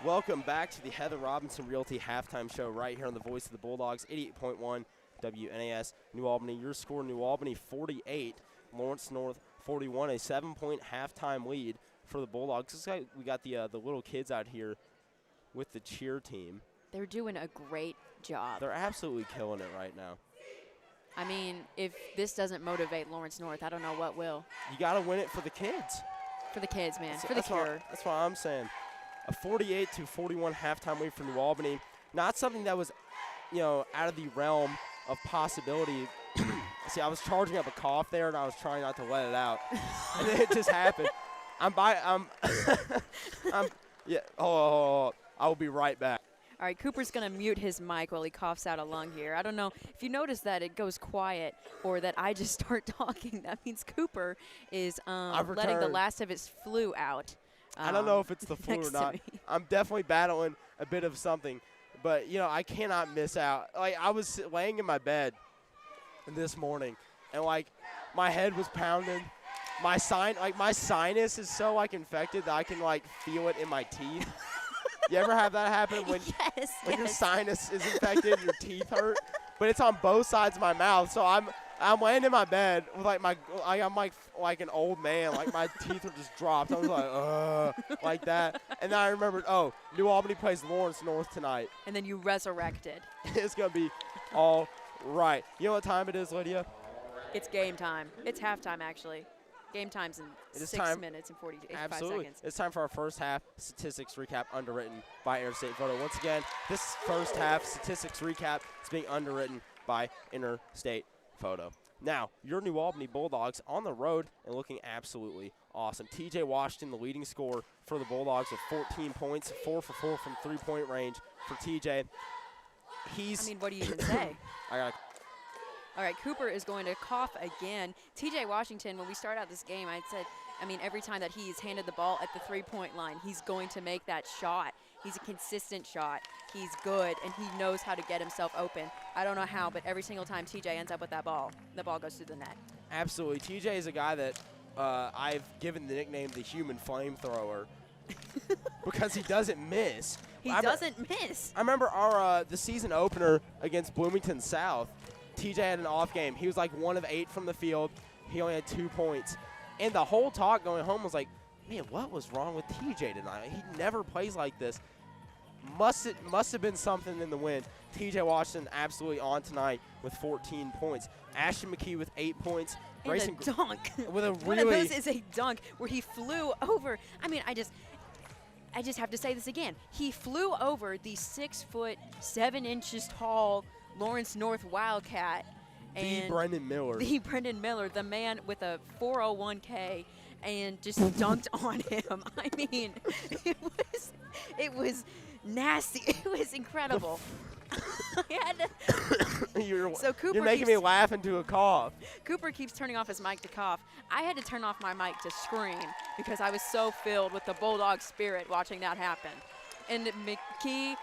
Welcome back to the Heather Robinson Realty halftime show right here on the Voice of the Bulldogs, 88.1 WNAS, New Albany. Your score, New Albany 48, Lawrence North 41, a 7-point halftime lead for the Bulldogs. We got the little kids out here with the cheer team. They're doing a great job. They're absolutely killing it right now. I mean, if this doesn't motivate Lawrence North, I don't know what will. You got to win it for the kids. For the kids, man. For the cure. That's what I'm saying. A 48-41 halftime lead for New Albany. Not something that was, out of the realm of possibility. See, I was charging up a cough there, and I was trying not to let it out. And then it just happened. Yeah. Oh, I will be right back. All right, Cooper's going to mute his mic while he coughs out a lung here. I don't know if you notice that it goes quiet or that I just start talking. That means Cooper is letting the last of his flu out. I don't know if it's the flu or not. I'm definitely battling a bit of something. But, you know, I cannot miss out. Like, I was laying in my bed this morning, and, like, my head was pounding. My sinus is so, like, infected that I can, like, feel it in my teeth. You ever have that happen when your sinus is infected, your teeth hurt? But it's on both sides of my mouth. So I'm laying in my bed with I'm like an old man. Like my teeth are just dropped. I was like that. And then I remembered, New Albany plays Lawrence North tonight. And then you resurrected. It's gonna be all right. You know what time it is, Lydia? It's game time. It's halftime actually. Game time's in 6 minutes and 45 seconds. It's time for our first half statistics recap underwritten by Interstate Photo. Once again, this first half statistics recap is being underwritten by Interstate Photo. Now, your New Albany Bulldogs on the road and looking absolutely awesome. TJ Washington, the leading scorer for the Bulldogs with 14 points, 4 for 4 from three-point range for TJ. What do you even say? I got All right, Cooper is going to cough again. TJ Washington, when we start out this game, every time that he's handed the ball at the three-point line, he's going to make that shot. He's a consistent shot. He's good, and he knows how to get himself open. I don't know how, but every single time TJ ends up with that ball, the ball goes through the net. Absolutely. TJ is a guy that I've given the nickname the human flamethrower because he doesn't miss. He doesn't miss. I remember the season opener against Bloomington South. TJ had an off game. He was like 1 of 8 from the field. He only had 2 points. And the whole talk going home was like, man, what was wrong with TJ tonight? He never plays like this. Must have been something in the wind. TJ Washington absolutely on tonight with 14 points. Ashton McKee with 8 points. And a dunk. With a One of those is a dunk where he flew over. I just have to say this again. He flew over the 6 foot 7 inches tall Lawrence North Wildcat. The Brendan Miller, the man with a 401k, and just dunked on him. I mean, it was nasty. It was incredible. You're making me laugh into a cough. Cooper keeps turning off his mic to cough. I had to turn off my mic to scream because I was so filled with the Bulldog spirit watching that happen. And McKee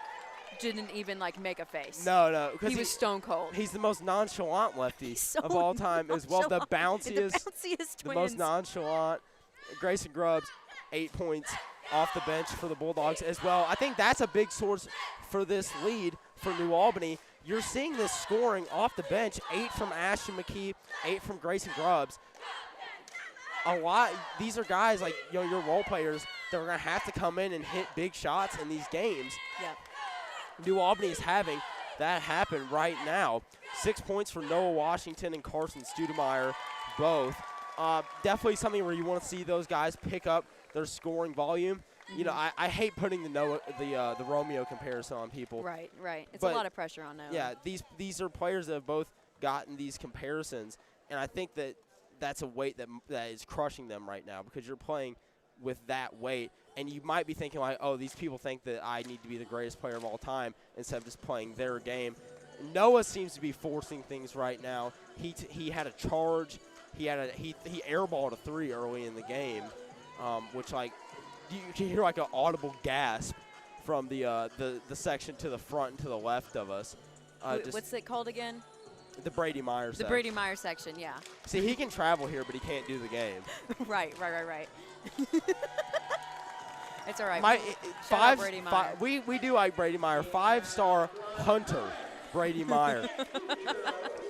didn't even make a face. No, he was stone cold. He's the most nonchalant lefty of all time as well. The bounciest twins. The most nonchalant. Grayson Grubbs, 8 points off the bench for the Bulldogs as well. I think that's a big source for this lead for New Albany. You're seeing this scoring off the bench, 8 from Ashton McKee, 8 from Grayson Grubbs. A lot. These are guys your role players that are going to have to come in and hit big shots in these games. Yeah. New Albany is having that happen right now. 6 points for Noah Washington and Carson Studemeyer both. Definitely something where you want to see those guys pick up their scoring volume. Mm-hmm. You know, I hate putting the Romeo comparison on people. Right. It's a lot of pressure on Noah. Yeah, these are players that have both gotten these comparisons, and I think that's a weight that is crushing them right now because you're playing with that weight. And you might be thinking these people think that I need to be the greatest player of all time instead of just playing their game. Noah seems to be forcing things right now. He had a charge. He airballed a 3 early in the game, which you can hear an audible gasp from the section to the front and to the left of us. What's it called again? The Brady Meyer section. The Brady Meyer section, yeah. See, he can travel here, but he can't do the game. Right. It's all right. Brady Meyer. We do like Brady Meyer. 5-star hunter Brady Meyer.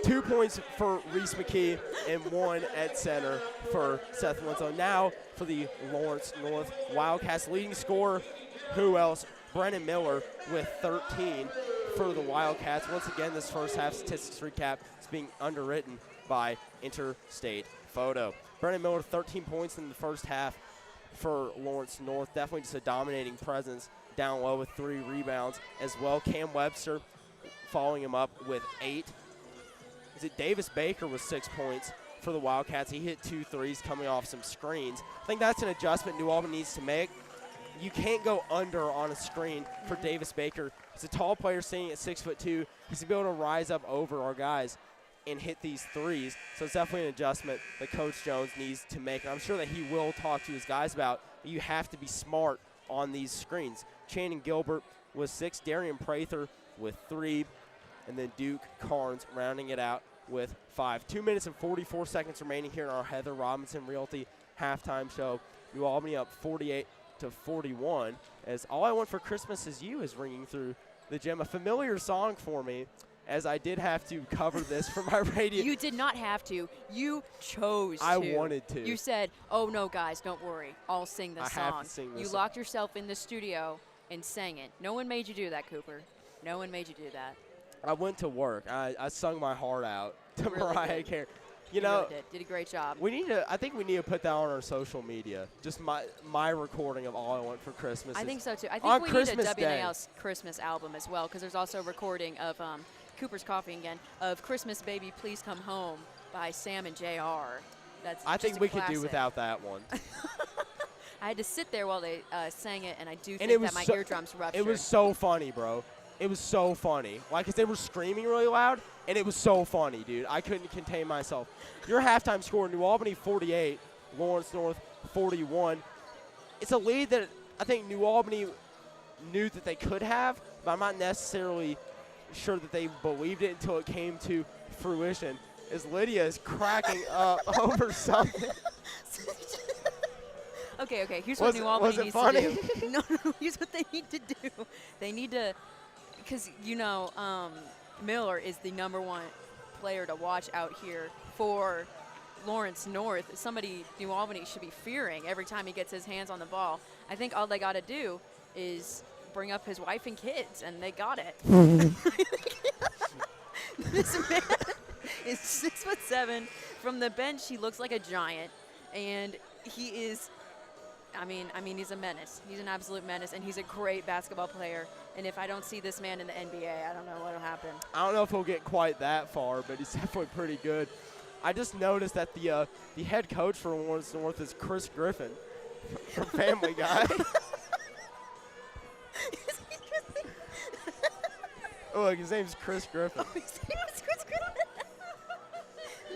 2 points for Reese McKee and 1 at center for Seth Winslow. Now for the Lawrence North Wildcats. Leading scorer, who else? Brennan Miller with 13 for the Wildcats. Once again, this first half statistics recap is being underwritten by Interstate Photo. Brennan Miller, 13 points in the first half for Lawrence North. Definitely just a dominating presence down low with 3 rebounds as well. Cam Webster following him up with 8. Davis Baker with 6 points for the Wildcats. He hit 2 threes coming off some screens. I think that's an adjustment New Albany needs to make. You can't go under on a screen for Davis Baker. He's a tall player sitting at 6'2". He's going to be able to rise up over our guys and hit these threes. So it's definitely an adjustment that Coach Jones needs to make. And I'm sure that he will talk to his guys about. You have to be smart on these screens. Channing Gilbert with 6, Darian Prather with 3, and then Duke Carnes rounding it out with 5. 2 minutes and 44 seconds remaining here in our Heather Robinson Realty halftime show. New Albany up 48-41 as All I Want for Christmas Is You is ringing through the gym. A familiar song for me, as I did have to cover this for my radio. You did not have to. You chose to. I wanted to. You said, oh, no, guys, don't worry. I'll sing this song. I have to sing this You song. locked yourself in the studio and sang it. No one made you do that, Cooper. No one made you do that. I went to work. I sung my heart out to Really Mariah did. Carey. You know, really did a great job. I think we need to put that on our social media. Just my recording of All I Want for Christmas. I think so, too. I on think we need Christmas a Day. WNAS Christmas album as well, because there's also a recording of Cooper's coughing again, of Christmas Baby Please Come Home by Sam and JR. That's I just think a we could do classic. without that one. I had to sit there while they sang it, and I do And think it was that my so- eardrums ruptured. It was so funny, bro. It was so funny. Like, 'cause they were screaming really loud, and it was so funny, dude. I couldn't contain myself. Your halftime score, New Albany 48, Lawrence North 41. It's a lead that I think New Albany knew that they could have, but I'm not necessarily sure that they believed it until it came to fruition. As Lydia is cracking up over something. Okay, here's what New Albany was it needs funny? to do. No, here's what they need to do. They need to, because, Miller is the #1 player to watch out here for Lawrence North. Somebody New Albany should be fearing every time he gets his hands on the ball. I think all they got to do is bring up his wife and kids, and they got it. This man is 6'7". From the bench, he looks like a giant, and he is. I mean, he's a menace. He's an absolute menace, and he's a great basketball player. And if I don't see this man in the NBA, I don't know what'll happen. I don't know if he'll get quite that far, but he's definitely pretty good. I just noticed that the head coach for Lawrence North is Chris Griffin from Family Guy. Oh, look, his name's Chris Griffin. Oh, his name was Chris Griffin.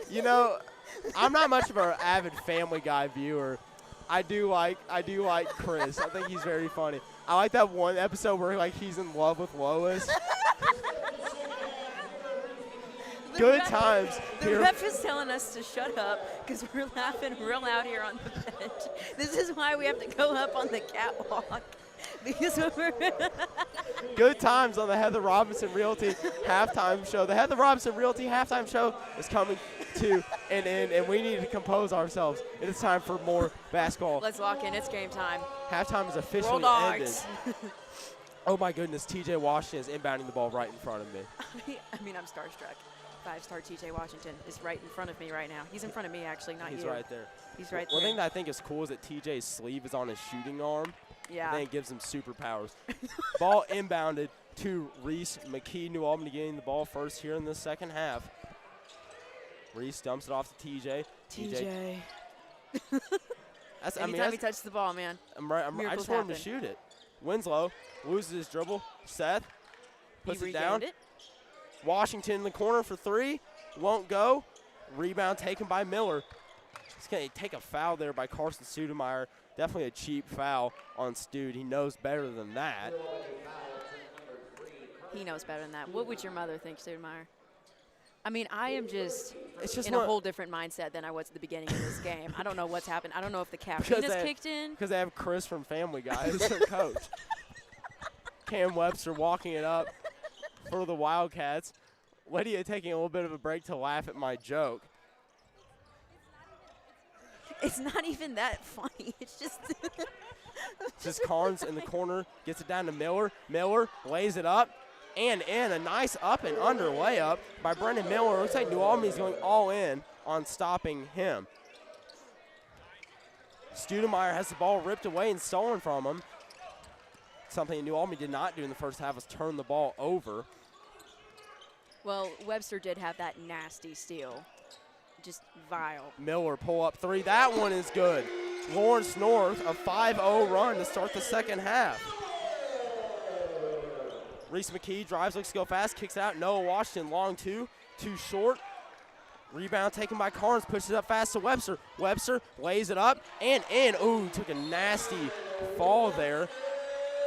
You know, I'm not much of an avid Family Guy viewer. I do like Chris. I think he's very funny. I like that one episode where he's in love with Lois. Good times. The ref is telling us to shut up because we're laughing real loud here on the bench. This is why we have to go up on the catwalk. Because we're Good times on the Heather Robinson Realty halftime show. The Heather Robinson Realty halftime show is coming to an end, and we need to compose ourselves. It is time for more basketball. Let's lock in. It's game time. Halftime is officially Roll ended. Dogs. Oh, my goodness. T.J. Washington is inbounding the ball right in front of me. I mean, I'm starstruck. 5-star T.J. Washington is right in front of me right now. He's in front of me, actually, not He's you. right there. He's right One there. thing that I think is cool is that T.J.'s sleeve is on his shooting arm. Yeah. I think it gives him superpowers. Ball inbounded to Reese McKee. New Albany getting the ball first here in the second half. Reese dumps it off to TJ. TJ. Anytime he touches the ball, man. I miracles just want him to happen. shoot it. Winslow loses his dribble. Seth puts He it down. regained it. Washington in the corner for 3. Won't go. Rebound taken by Miller. He's going to take a foul there by Carson Sudemeyer. Definitely a cheap foul on Stude. He knows better than that. He knows better than that. What would your mother think, Sudemeyer? I mean, I am just It's in a whole different mindset than I was at the beginning of this game. I don't know what's happened. I don't know if the caffeine has kicked in. Because they have Chris from Family Guy as their coach. Cam Webster walking it up for the Wildcats. Lydia taking a little bit of a break to laugh at my joke. It's not even that funny. It's just Just Carnes in the corner, gets it down to Miller. Miller lays it up and in. A nice up and under layup by Brendan Miller. Looks like New Albany's going all in on stopping him. Studemeyer has the ball ripped away and stolen from him. Something New Albany did not do in the first half was turn the ball over. well, Webster did have that nasty steal. just vile. Miller pull up three. That one is good. Lawrence North, a 5-0 run to start the second half. Reese McKee drives, looks to go fast, kicks out. Noah Washington, long two, too short. Rebound taken by Carnes, pushes it up fast to Webster. Webster lays it up and in. Ooh, took a nasty fall there.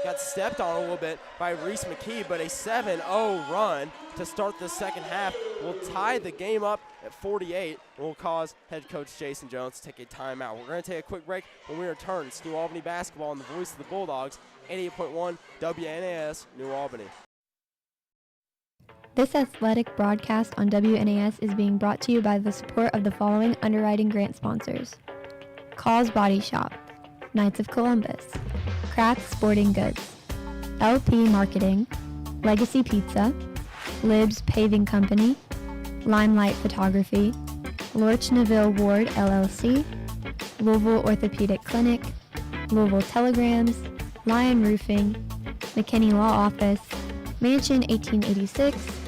Got stepped on a little bit by Reese McKee, but a 7-0 run to start the second half will tie the game up at 48 and will cause head coach Jason Jones to take a timeout. We're going to take a quick break. When we return, it's New Albany basketball and the voice of the Bulldogs, 88.1 WNAS, New Albany. This athletic broadcast on WNAS is being brought to you by the support of the following underwriting grant sponsors: Call's Body Shop, Knights of Columbus, Kraft Sporting Goods, LP Marketing, Legacy Pizza, Libs Paving Company, Limelight Photography, Lorch Neville Ward LLC, Louisville Orthopedic Clinic, Louisville Telegrams, Lion Roofing, McKinney Law Office, Mansion 1886,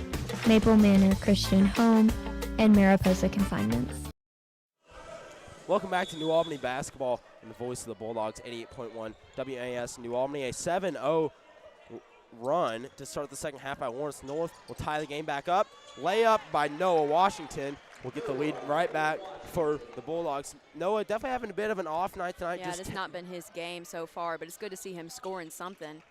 Maple Manor Christian Home, and Mariposa Consignments. Welcome back to New Albany basketball and the voice of the Bulldogs, 88.1 WNAS New Albany. A 7-0 run to start the second half by Lawrence North will tie the game back up. Layup by Noah Washington will get the lead right back for the Bulldogs. Noah definitely having a bit of an off night tonight. Yeah, it's not been his game so far, but it's good to see him scoring something.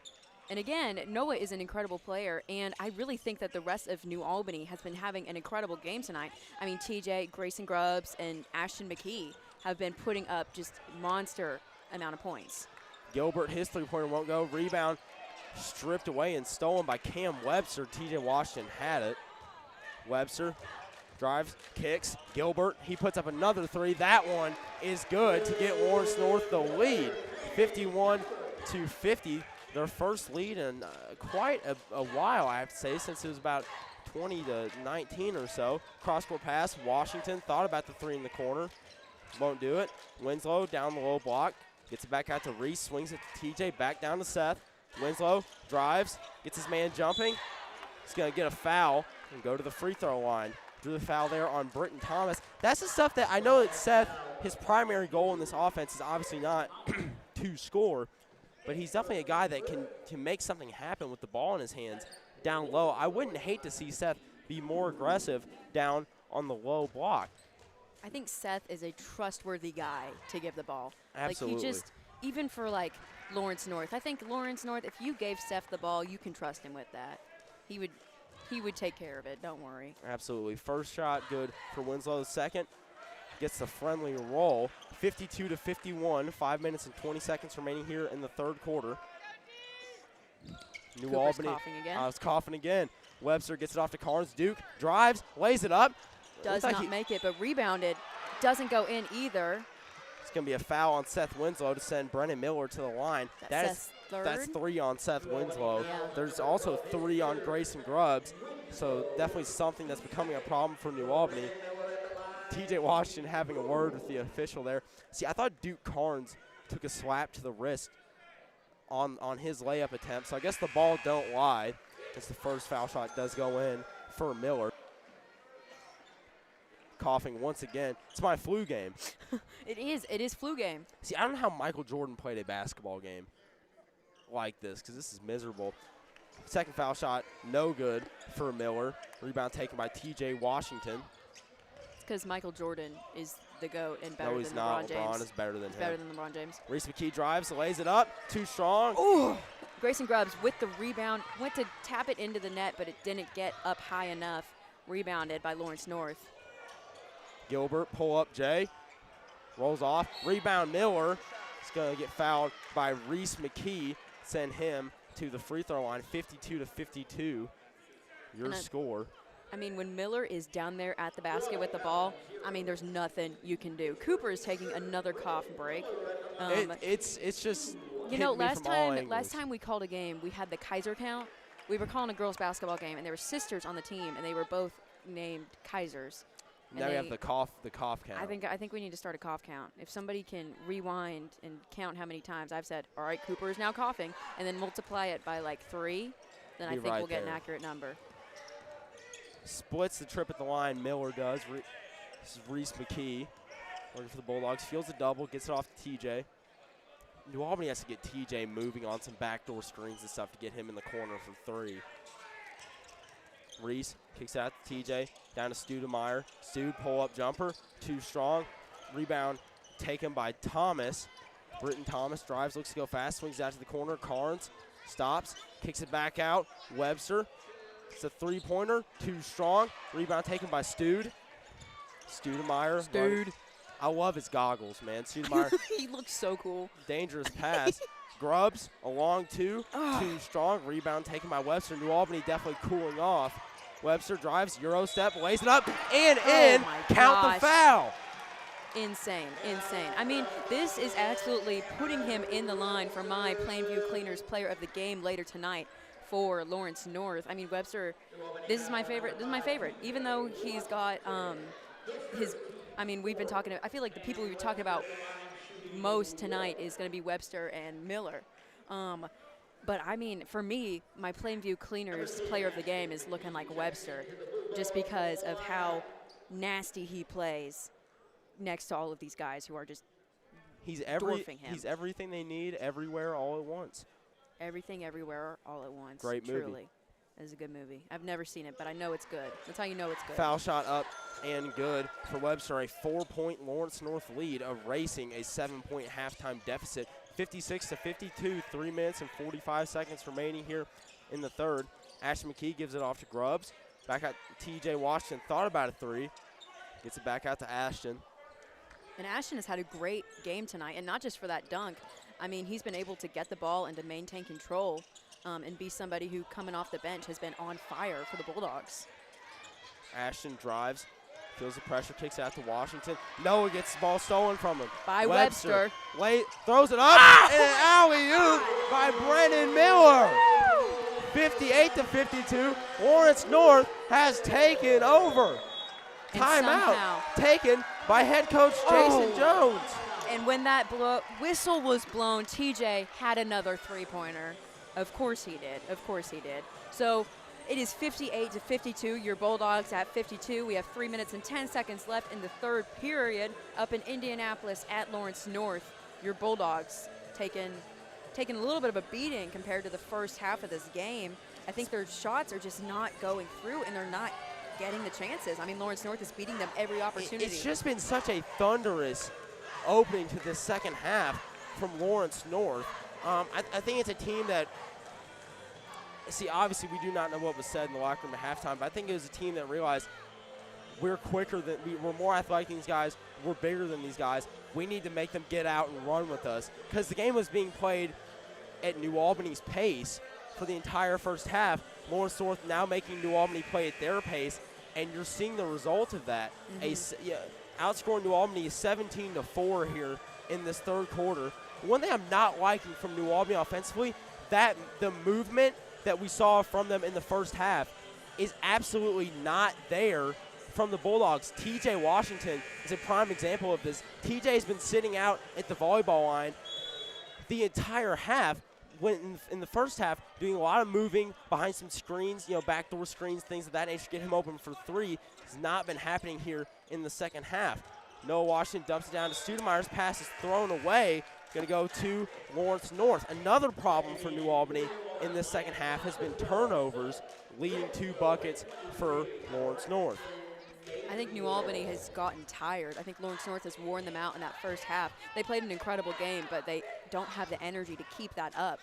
And again, Noah is an incredible player, and I really think that the rest of New Albany has been having an incredible game tonight. I mean, TJ, Grayson Grubbs, and Ashton McKee have been putting up just monster amount of points. Gilbert, his three-pointer won't go. Rebound stripped away and stolen by Cam Webster. TJ Washington had it. Webster drives, kicks. Gilbert, he puts up another three. That one is good to get Lawrence North the lead, 51-50. Their first lead in quite a while, I have to say, since it was about 20-19 or so. Cross-court pass, Washington thought about the three in the corner. Won't do it. Winslow down the low block. Gets it back out to Reese, swings it to TJ, back down to Seth. Winslow drives, gets his man jumping. He's going to get a foul and go to the free throw line. Drew the foul there on Britton Thomas. That's the stuff that I know that Seth, his primary goal in this offense is obviously not to score, but he's definitely a guy that can make something happen with the ball in his hands down low. I wouldn't hate to see Seth be more aggressive down on the low block. I think Seth is a trustworthy guy to give the ball. Absolutely. Like he just, even for like Lawrence North, I think Lawrence North, if you gave Seth the ball, you can trust him with that. He would take care of it, don't worry. Absolutely. First shot good for Winslow. The second gets the friendly roll. 52-51, 5 minutes and 20 seconds remaining here in the third quarter. New Cooper's Albany. coughing again. I was coughing again. Webster gets it off to Carnes. Duke drives, lays it up. Does not make it, but rebounded. Doesn't go in either. It's going to be a foul on Seth Winslow to send Brennan Miller to the line. That's third. That's three on Seth Winslow. Yeah. There's also three on Grayson Grubbs, so definitely something that's becoming a problem for New Albany. TJ Washington having a word with the official there. See, I thought Duke Carnes took a slap to the wrist on his layup attempt, so I guess the ball don't lie. As the first foul shot does go in for Miller. Coughing once again. It's my flu game. It is flu game. See, I don't know how Michael Jordan played a basketball game like this, because this is miserable. Second foul shot, no good for Miller. Rebound taken by TJ Washington. It's because Michael Jordan is the GOAT and better No, he's than not. LeBron James. LeBron is better than him. Better than LeBron James. Reese McKee drives, lays it up, too strong. Ooh! Grayson Grubbs with the rebound, went to tap it into the net, but it didn't get up high enough. Rebounded by Lawrence North. Gilbert, pull up Jay. Rolls off. Rebound Miller. He's going to get fouled by Reese McKee. Send him to the free throw line, 52-52. Your score. I mean, when Miller is down there at the basket with the ball, I mean, there's nothing you can do. Cooper is taking another cough break. It's just you know, last time we called a game, we had the Kaiser count. We were calling a girls basketball game, and there were sisters on the team, and they were both named Kaisers. Now we have the cough count. I think we need to start a cough count. If somebody can rewind and count how many times I've said, all right, Cooper is now coughing, and then multiply it by like 3, then I think we'll get an accurate number. Splits the trip at the line, Miller does. This is Reese McKee working for the Bulldogs. Fields a double, gets it off to TJ. New Albany has to get TJ moving on some backdoor screens and stuff to get him in the corner for 3. Reese kicks out to TJ, down to Studemeyer. Stud pull-up jumper, too strong. Rebound taken by Thomas. Britton Thomas drives, looks to go fast, swings out to the corner. Carnes stops, kicks it back out. Webster, it's a three-pointer, too strong. Rebound taken by Stud. Studemeyer. Dude. I love his goggles, man. Studemeyer. He looks so cool. Dangerous pass. Grubbs, a long two, too strong. Rebound taken by Webster. New Albany definitely cooling off. Webster drives, Euro step, lays it up, and in. Count the foul. Insane, insane. I mean, this is absolutely putting him in the line for my Plainview Cleaners player of the game later tonight for Lawrence North. I mean, Webster, this is my favorite. This is my favorite. Even though he's got I mean, we've been talking, I feel like the people we've been talking about most tonight is going to be Webster and Miller. But, I mean, for me, my Plainview Cleaners player of the game is looking like Webster just because of how nasty he plays next to all of these guys who are just dwarfing him. He's everything they need, everywhere, all at once. Everything, everywhere, all at once. Great movie. Truly. It is a good movie. I've never seen it, but I know it's good. That's how you know it's good. Foul shot up and good for Webster. A 4-point Lawrence North lead, erasing a 7-point halftime deficit. 56-52, 3 minutes and 45 seconds remaining here in the third. Ashton McKee gives it off to Grubbs. Back out TJ Washington, thought about a 3. Gets it back out to Ashton. And Ashton has had a great game tonight, and not just for that dunk. I mean, he's been able to get the ball and to maintain control and be somebody who, coming off the bench, has been on fire for the Bulldogs. Ashton drives, feels the pressure, kicks out to Washington. Noah gets the ball stolen from him. By Webster. Throws it up, and alley-oop by Brennan Miller. 58-52, Lawrence North has taken over. Timeout taken by head coach Jason Jones. And when that whistle was blown, TJ had another three-pointer. Of course he did. Of course he did. So it is 58-52. Your Bulldogs at 52. We have 3 minutes and 10 seconds left in the third period up in Indianapolis at Lawrence North. Your Bulldogs taking a little bit of a beating compared to the first half of this game. I think their shots are just not going through, and they're not getting the chances. I mean, Lawrence North is beating them every opportunity. It's just been such a thunderous opening to this second half from Lawrence North. I think it's a team that, see, obviously we do not know what was said in the locker room at halftime, but I think it was a team that realized we're quicker than, we're more athletic than these guys, we're bigger than these guys. We need to make them get out and run with us, because the game was being played at New Albany's pace for the entire first half. Lawrence North now making New Albany play at their pace, and you're seeing the result of that. Outscoring New Albany is 17-4 here in this third quarter. One thing I'm not liking from New Albany offensively, that the movement that we saw from them in the first half is absolutely not there from the Bulldogs. TJ Washington is a prime example of this. TJ has been sitting out at the volleyball line the entire half. When in the first half, doing a lot of moving behind some screens, backdoor screens, things of that nature, get him open for 3. Has not been happening here in the second half. Noah Washington dumps it down to Studemeyer's pass is thrown away. Going to go to Lawrence North. Another problem for New Albany in this second half has been turnovers, leading 2 buckets for Lawrence North. I think New Albany has gotten tired. I think Lawrence North has worn them out in that first half. They played an incredible game, but they don't have the energy to keep that up.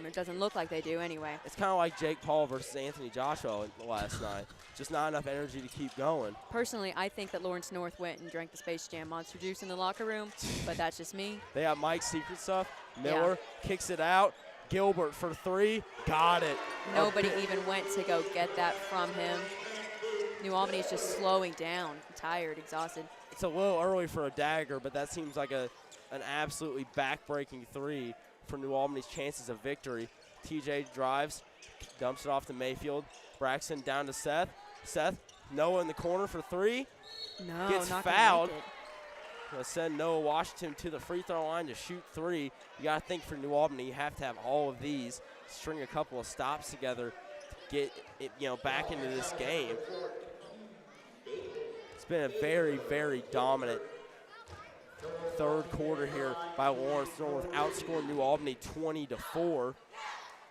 It doesn't look like they do anyway. It's kind of like Jake Paul versus Anthony Joshua last night. Just not enough energy to keep going. Personally, I think that Lawrence North went and drank the Space Jam Monster Juice in the locker room, but that's just me. They got Mike's secret stuff. Miller kicks it out. Gilbert for 3. Got it. Nobody even went to go get that from him. New Albany is just slowing down, tired, exhausted. It's a little early for a dagger, but that seems like an absolutely back-breaking 3 for New Albany's chances of victory. TJ drives, dumps it off to Mayfield. Braxton down to Seth. Seth, Noah in the corner for 3. No, gets not fouled. gonna make it. Gonna send Noah Washington to the free throw line to shoot 3. You gotta think for New Albany, you have to have all of these, string a couple of stops together to get it, back into this game. It's been a very, very dominant third quarter here by Lawrence North, outscoring New Albany 20-4.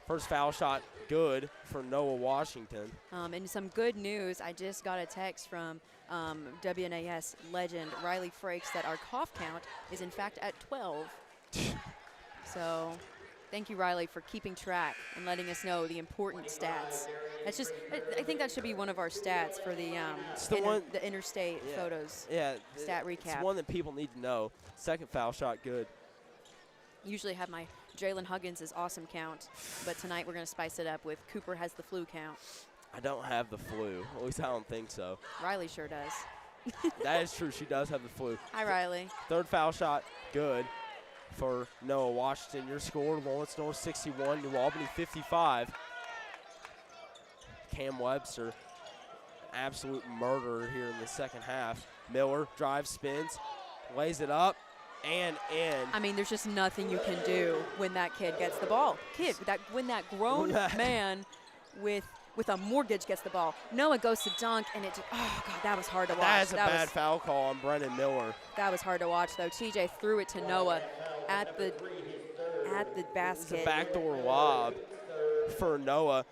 First foul shot good for Noah Washington. And some good news, I just got a text from WNAS legend Riley Frakes that our cough count is in fact at 12. So thank you, Riley, for keeping track and letting us know the important stats. That's just, I think that should be one of our stats for the interstate photos. Yeah, stat recap. It's one that people need to know. Second foul shot good. Usually have my Jalen Huggins' awesome count, but tonight we're going to spice it up with Cooper has the flu count. I don't have the flu. At least I don't think so. Riley sure does. That is true. She does have the flu. Hi, Riley. Third foul shot good for Noah Washington. Your score, Lawrence North 61, New Albany 55. Cam Webster, absolute murderer here in the second half. Miller drives, spins, lays it up, and in. I mean, there's just nothing you can do when that kid gets the ball. When that grown man with a mortgage gets the ball. Noah goes to dunk, and oh, God, that was hard to watch. That is a bad foul call on Brennan Miller. That was hard to watch, though. TJ threw it to Noah at the basket. It's a backdoor lob for Noah.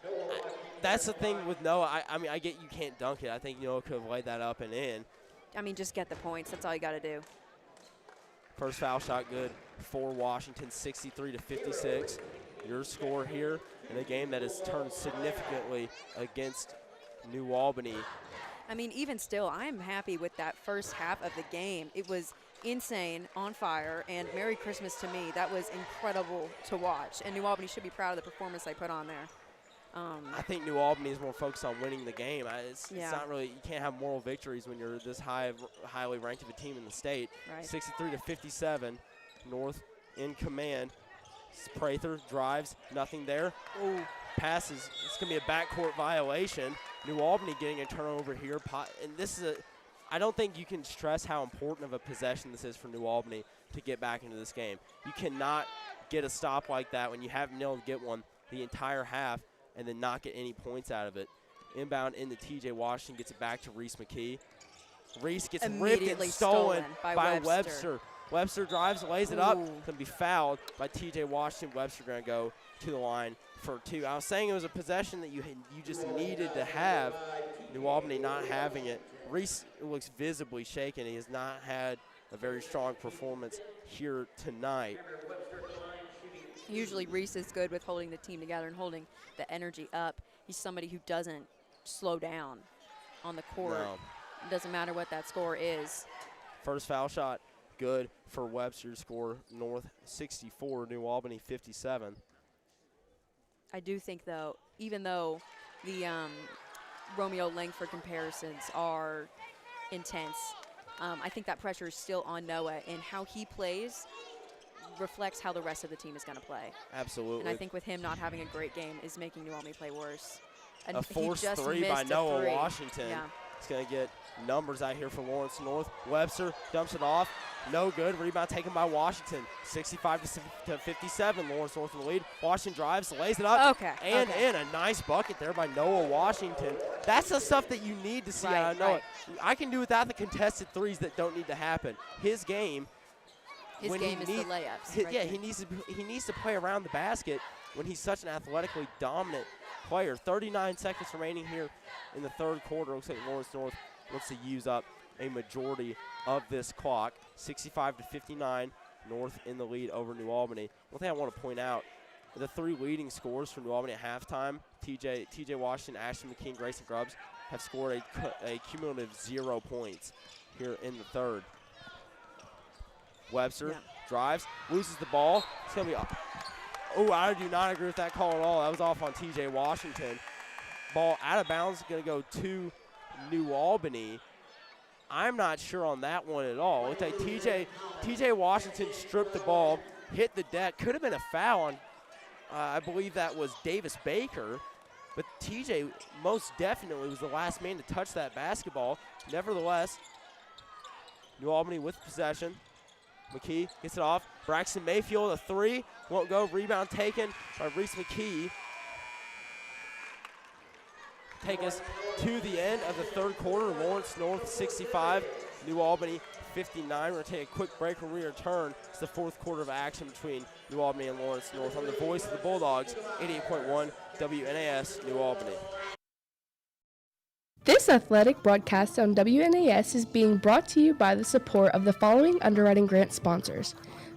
That's the thing with Noah. I mean, I get you can't dunk it. I think Noah could have laid that up and in. I mean, just get the points. That's all you got to do. First foul shot good for Washington, 63-56. Your score here in a game that has turned significantly against New Albany. I mean, even still, I am happy with that first half of the game. It was insane, on fire, and Merry Christmas to me. That was incredible to watch, and New Albany should be proud of the performance they put on there. I think New Albany is more focused on winning the game. It's not really, you can't have moral victories when you're this highly ranked of a team in the state. Right. 63-57, North in command. Prather drives, nothing there. Ooh. Passes, it's going to be a backcourt violation. New Albany getting a turnover here. And this is I don't think you can stress how important of a possession this is for New Albany to get back into this game. You cannot get a stop like that when you haven't been able to get one the entire half and then not get any points out of it. Inbound into TJ Washington, gets it back to Reese McKee. Reese gets ripped and stolen by Webster. Webster drives, lays it up, going to be fouled by TJ Washington. Webster going to go to the line for two. I was saying it was a possession that you just needed to have. New Albany not having it. Reese looks visibly shaken. He has not had a very strong performance here tonight. Usually Reese is good with holding the team together and holding the energy up. He's somebody who doesn't slow down on the court. No. It doesn't matter what that score is. First foul shot good for Webster's score. North 64, New Albany 57. I do think, though, even though the Romeo Langford comparisons are intense, I think that pressure is still on Noah, and how he plays reflects how the rest of the team is going to play. Absolutely. And I think with him not having a great game is making New Albany play worse. And a forced three by Noah Washington. Yeah. He's going to get numbers out here for Lawrence North. Webster dumps it off. No good. Rebound taken by Washington. 65-57. Lawrence North in the lead. Washington drives, lays it up. And in. A nice bucket there by Noah Washington. That's the stuff that you need to see out of Noah. I can do without the contested threes that don't need to happen. His game is the layups. He needs to play around the basket when he's such an athletically dominant player. 39 seconds remaining here in the third quarter. Looks like Lawrence North wants to use up a majority of this clock. 65-59, North in the lead over New Albany. One thing I want to point out, the three leading scorers for New Albany at halftime, TJ Washington, Ashton McKee, and Grayson Grubbs, have scored a cumulative 0 points here in the third. Webster drives, loses the ball. It's going to be I do not agree with that call at all. That was off on TJ Washington. Ball out of bounds, going to go to New Albany. I'm not sure on that one at all. Looks like TJ Washington stripped the ball, hit the deck. Could have been a foul on, I believe that was Davis Baker. But TJ most definitely was the last man to touch that basketball. Nevertheless, New Albany with possession. McKee gets it off. Braxton Mayfield, a three. Won't go. Rebound taken by Reese McKee. take us to the end of the third quarter. Lawrence North 65, New Albany 59. We're going to take a quick break. When we return, it's the fourth quarter of action between New Albany and Lawrence North on the voice of the Bulldogs, 88.1 WNAS New Albany. This athletic broadcast on WNAS is being brought to you by the support of the following underwriting grant sponsors: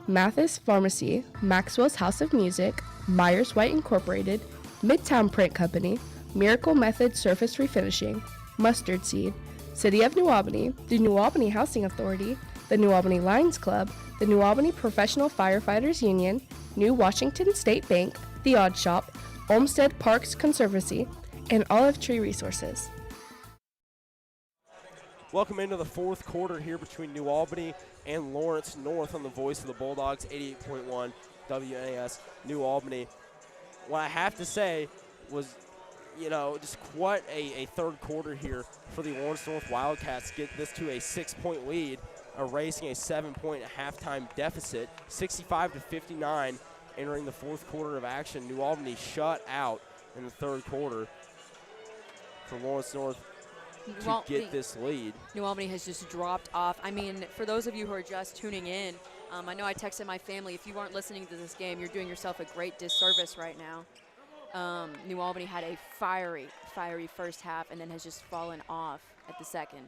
Mathis Pharmacy, Maxwell's House of Music, Myers White Incorporated, Midtown Print Company, Miracle Method Surface Refinishing, Mustard Seed, City of New Albany, the New Albany Housing Authority, the New Albany Lions Club, the New Albany Professional Firefighters Union, New Washington State Bank, The Odd Shop, Olmsted Parks Conservancy, and Olive Tree Resources. Welcome into the fourth quarter here between New Albany and Lawrence North on the voice of the Bulldogs, 88.1 WNAS New Albany. What I have to say was, just what a third quarter here for the Lawrence North Wildcats. Get this to a 6-point lead, erasing a 7-point halftime deficit, 65-59 entering the fourth quarter of action. New Albany shut out in the third quarter for Lawrence North to get this lead. New Albany has just dropped off. I mean, for those of you who are just tuning in, I know I texted my family, if you aren't listening to this game, you're doing yourself a great disservice right now. New Albany had a fiery first half and then has just fallen off at the second.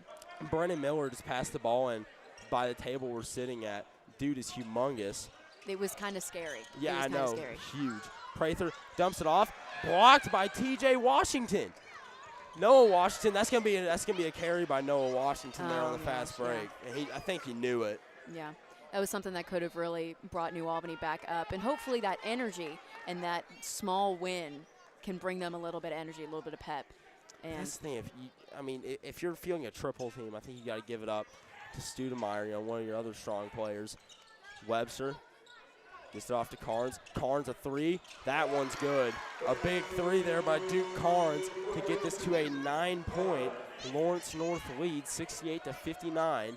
Brennan Miller just passed the ball in by the table we're sitting at. Dude is humongous. It was kind of scary. Yeah, I know. Scary. Huge. Prather dumps it off, blocked by T.J. Washington. Noah Washington, that's gonna be a carry by Noah Washington there on the fast break. And I think he knew it. Yeah, that was something that could have really brought New Albany back up, and hopefully that energy and that small win can bring them a little bit of energy, a little bit of pep. And that's the thing. If you're feeling a triple team, I think you got to give it up to Studemeyer, one of your other strong players. Webster gets it off to Carnes. Carnes a three. That one's good. A big three there by Duke Carnes to get this to a 9-point Lawrence North lead, 68-59,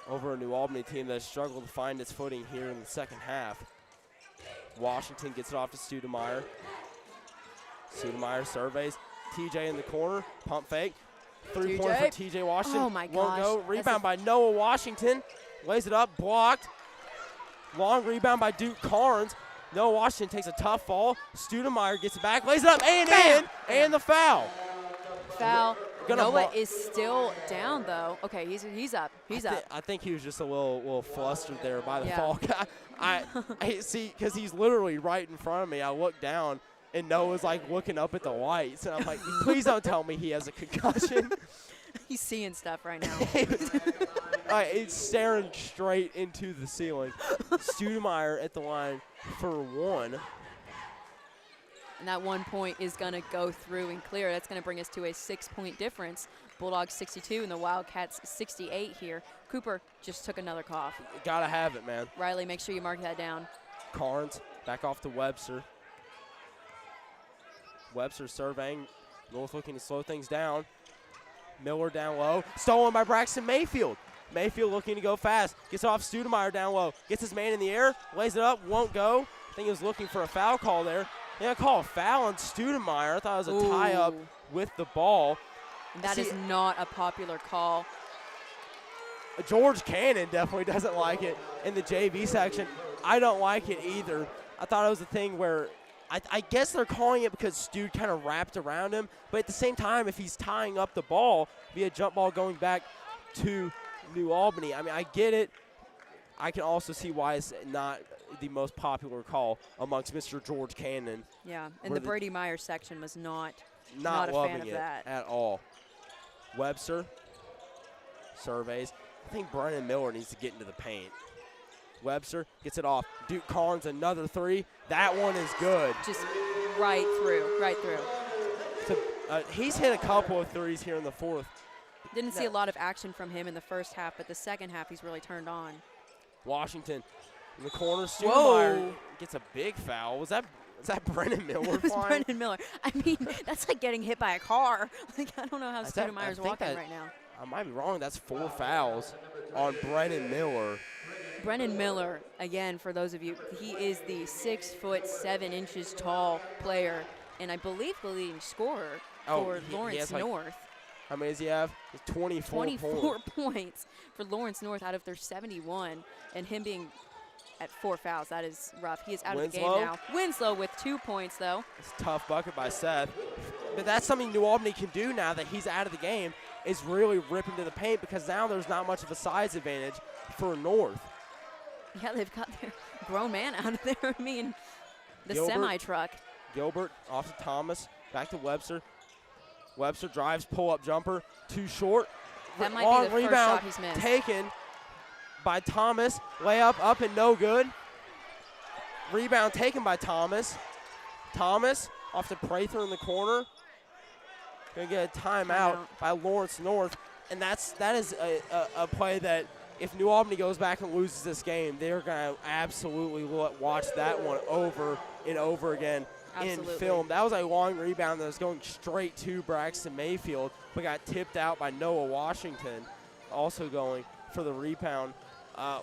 over a New Albany team that has struggled to find its footing here in the second half. Washington gets it off to Studemeyer. Studemeyer surveys. TJ in the corner. Pump fake. Three-pointer for TJ Washington. Oh, my gosh. Won't go. Rebound by Noah Washington. Lays it up. Blocked. Long rebound by Duke Carnes. Noah Washington takes a tough fall. Studemeyer gets it back. Lays it up and in. And the foul. Foul. Noah is still down, though. Okay, he's up. He's up. I think he was just a little flustered there by the fall. I see, because he's literally right in front of me. I look down, and Noah's like looking up at the lights, and I'm like, please don't tell me he has a concussion. He's seeing stuff right now. It's staring straight into the ceiling. Studemeyer at the line for one. And that 1 point is going to go through and clear. That's going to bring us to a 6-point difference. Bulldogs 62 and the Wildcats 68 here. Cooper just took another cough. Gotta have it, man. Riley, make sure you mark that down. Carnes back off to Webster. Webster surveying. North looking to slow things down. Miller down low. Stolen by Braxton Mayfield. Mayfield looking to go fast. Gets off Studemeyer down low. Gets his man in the air. Lays it up. Won't go. I think he was looking for a foul call there. Yeah, call a foul on Studemeyer. I thought it was a tie-up with the ball. That is not a popular call. George Cannon definitely doesn't like it in the JV section. I don't like it either. I thought it was a thing where I guess they're calling it because Stude kind of wrapped around him. But at the same time, if he's tying up the ball, be a jump ball going back to New Albany. I mean, I get it. I can also see why it's not the most popular call amongst Mr. George Cannon. Yeah, and the Brady Meyer section was not a loving fan of it that at all. Webster surveys. I think Brennan Miller needs to get into the paint. Webster gets it off. Duke Carnes, another three. That one is good. Just right through. So, he's hit a couple of threes here in the fourth. Didn't see a lot of action from him in the first half, but the second half he's really turned on. Washington in the corner. Studemeyer gets a big foul. Was that Brennan Miller? It was Brennan Miller. I mean, that's like getting hit by a car. Like, I don't know how Studemeyer's walking right now. I might be wrong. That's 4 fouls on Brennan Miller. Brennan Miller, again, for those of you, he is the 6'7" tall player, and I believe the leading scorer for he Lawrence has, like, North. How many does he have? 24 points for Lawrence North out of their 71, and him being at 4 fouls. That is rough. He is out of the game now. Winslow with 2 points, though. It's a tough bucket by Seth. But that's something New Albany can do now that he's out of the game, is really rip into the paint, because now there's not much of a size advantage for North. Yeah, they've got their grown man out of there. I mean, the Gilbert. semi-truck. Gilbert off to Thomas, back to Webster. Webster drives, pull-up jumper, too short. That might Long be the first rebound shot he's missed. taken by Thomas. Layup up and no good. Rebound taken by Thomas. Thomas off to Prather in the corner. Gonna get a timeout by Lawrence North, and that is a play that if New Albany goes back and loses this game, they're gonna absolutely watch that one over and over again in film. That was a long rebound that was going straight to Braxton Mayfield, but got tipped out by Noah Washington, also going for the rebound.